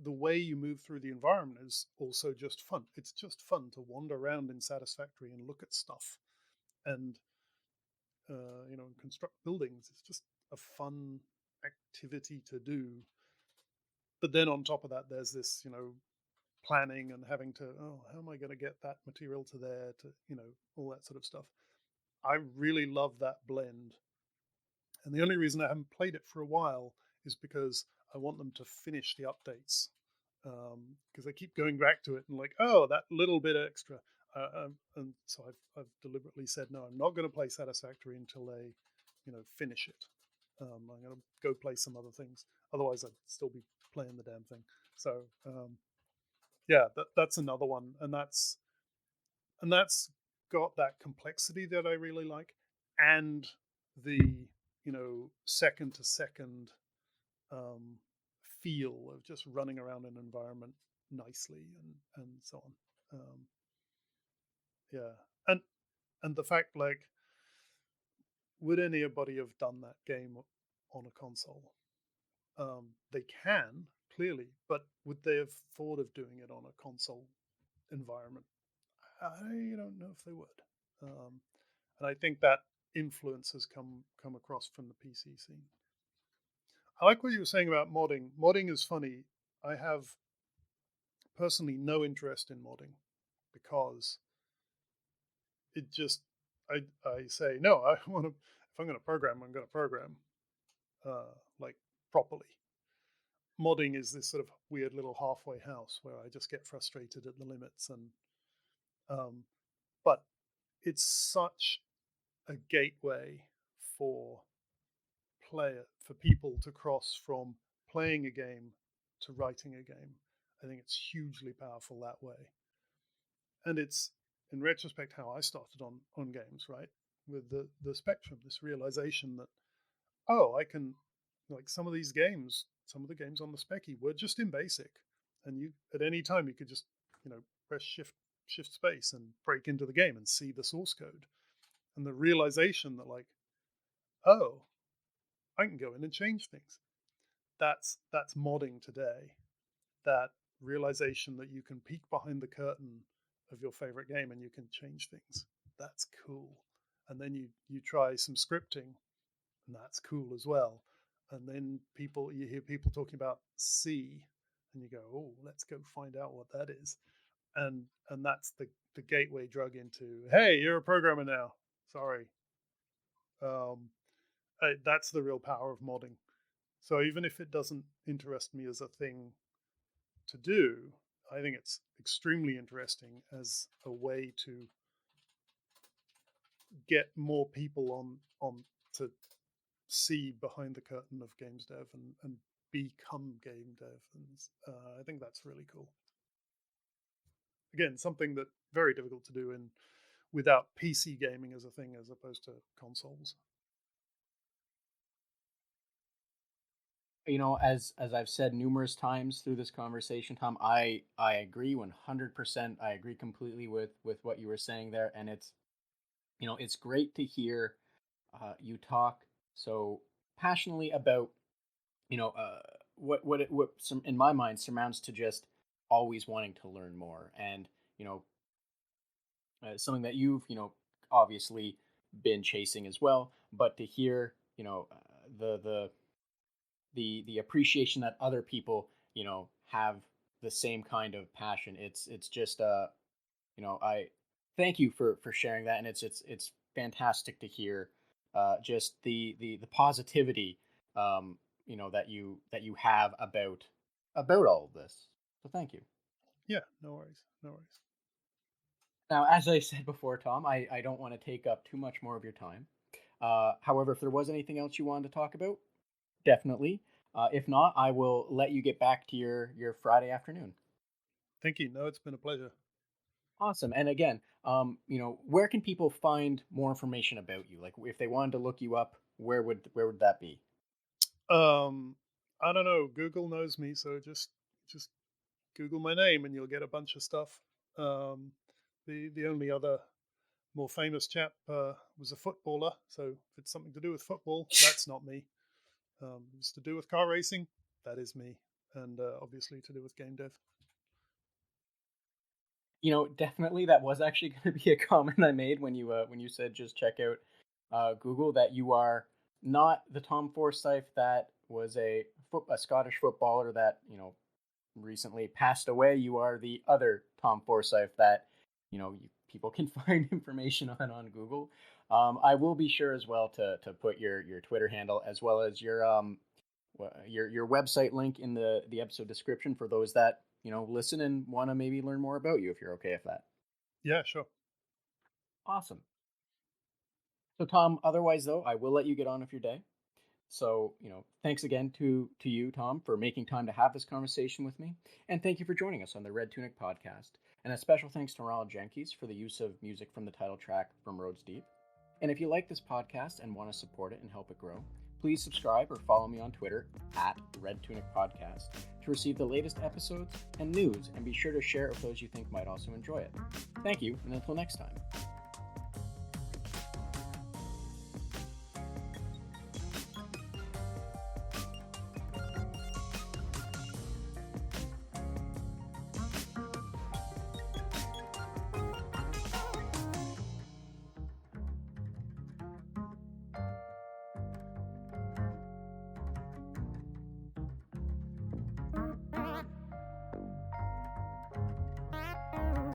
the way you move through the environment is also just fun. It's just fun to wander around in Satisfactory and look at stuff and construct buildings. It's just a fun activity to do. But then on top of that, there's this planning and having to, oh, how am I going to get that material to there, to all that sort of stuff. I really love that blend, and the only reason I haven't played it for a while is because I want them to finish the updates, because I keep going back to it and like, oh, that little bit extra. And so I've deliberately said no, I'm not going to play Satisfactory until they, finish it. I'm going to go play some other things. Otherwise, I'd still be playing the damn thing. So yeah, that's another one, and that's got that complexity that I really like, and the second to second um, feel of just running around an environment nicely and so on. Yeah, and and the fact, like, would anybody have done that game on a console? They can clearly, but would they have thought of doing it on a console environment? I don't know if they would. Um, and I think that influence has come across from the PC scene. I like what you were saying about modding. Modding is funny. I have personally no interest in modding because it just I say no. I want to, if I'm going to program, I'm going to program like properly. Modding is this sort of weird little halfway house where I just get frustrated at the limits, and um, but it's such a gateway for for people to cross from playing a game to writing a game. I think it's hugely powerful that way. And it's, in retrospect, how I started on games, right? With the Spectrum, this realization that, oh, I can, like, some of these games, some of the games on the Specky were just in basic. And you, at any time, you could just, press shift space and break into the game and see the source code. And the realization that, like, oh, I can go in and change things. That's modding today. That realization that you can peek behind the curtain of your favorite game and you can change things. That's cool. and then you try some scripting, and that's cool as well. And then you hear people talking about C, and you go, oh, let's go find out what that is. And that's the gateway drug into, hey, you're a programmer now. Sorry. Um, that's the real power of modding. So even if it doesn't interest me as a thing to do, I think it's extremely interesting as a way to get more people on to see behind the curtain of games dev and become game dev. And I think that's really cool. Again, something that very difficult to do in without PC gaming as a thing as opposed to consoles. As I've said numerous times through this conversation, Tom, I agree 100%. I agree completely with what you were saying there, and it's great to hear you talk so passionately about what some in my mind surmounts to just always wanting to learn more, and you know something that you've obviously been chasing as well, but to hear the appreciation that other people have the same kind of passion. It's just I thank you for sharing that, and it's fantastic to hear just the positivity that you have about all of this. So thank you. Yeah, no worries, no worries. Now, as I said before, Tom, I don't want to take up too much more of your time. However, if there was anything else you wanted to talk about, definitely. If not, I will let you get back to your Friday afternoon. Thank you. No, it's been a pleasure. Awesome. And again, where can people find more information about you? Like, if they wanted to look you up, where would that be? Um, I don't know. Google knows me, so just Google my name and you'll get a bunch of stuff. Um, the only other more famous chap was a footballer, so if it's something to do with football, that's not me. If it's to do with car racing, that is me, and obviously to do with game dev. Definitely that was actually going to be a comment I made when you said just check out Google, that you are not the Tom Forsyth that was a Scottish footballer that recently passed away. You are the other Tom Forsyth that people can find information on Google. I will be sure as well to put your Twitter handle as well as your website link in the episode description for those that listen and want to maybe learn more about you, if you're okay with that. Yeah, sure. Awesome. So Tom, otherwise though, I will let you get on with your day. So, thanks again to you, Tom, for making time to have this conversation with me. And thank you for joining us on the Red Tunic podcast. And a special thanks to Ronald Jenkins for the use of music from the title track from Roads Deep. And if you like this podcast and want to support it and help it grow, please subscribe or follow me on Twitter at Red Tunic Podcast to receive the latest episodes and news, and be sure to share it with those you think might also enjoy it. Thank you, and until next time.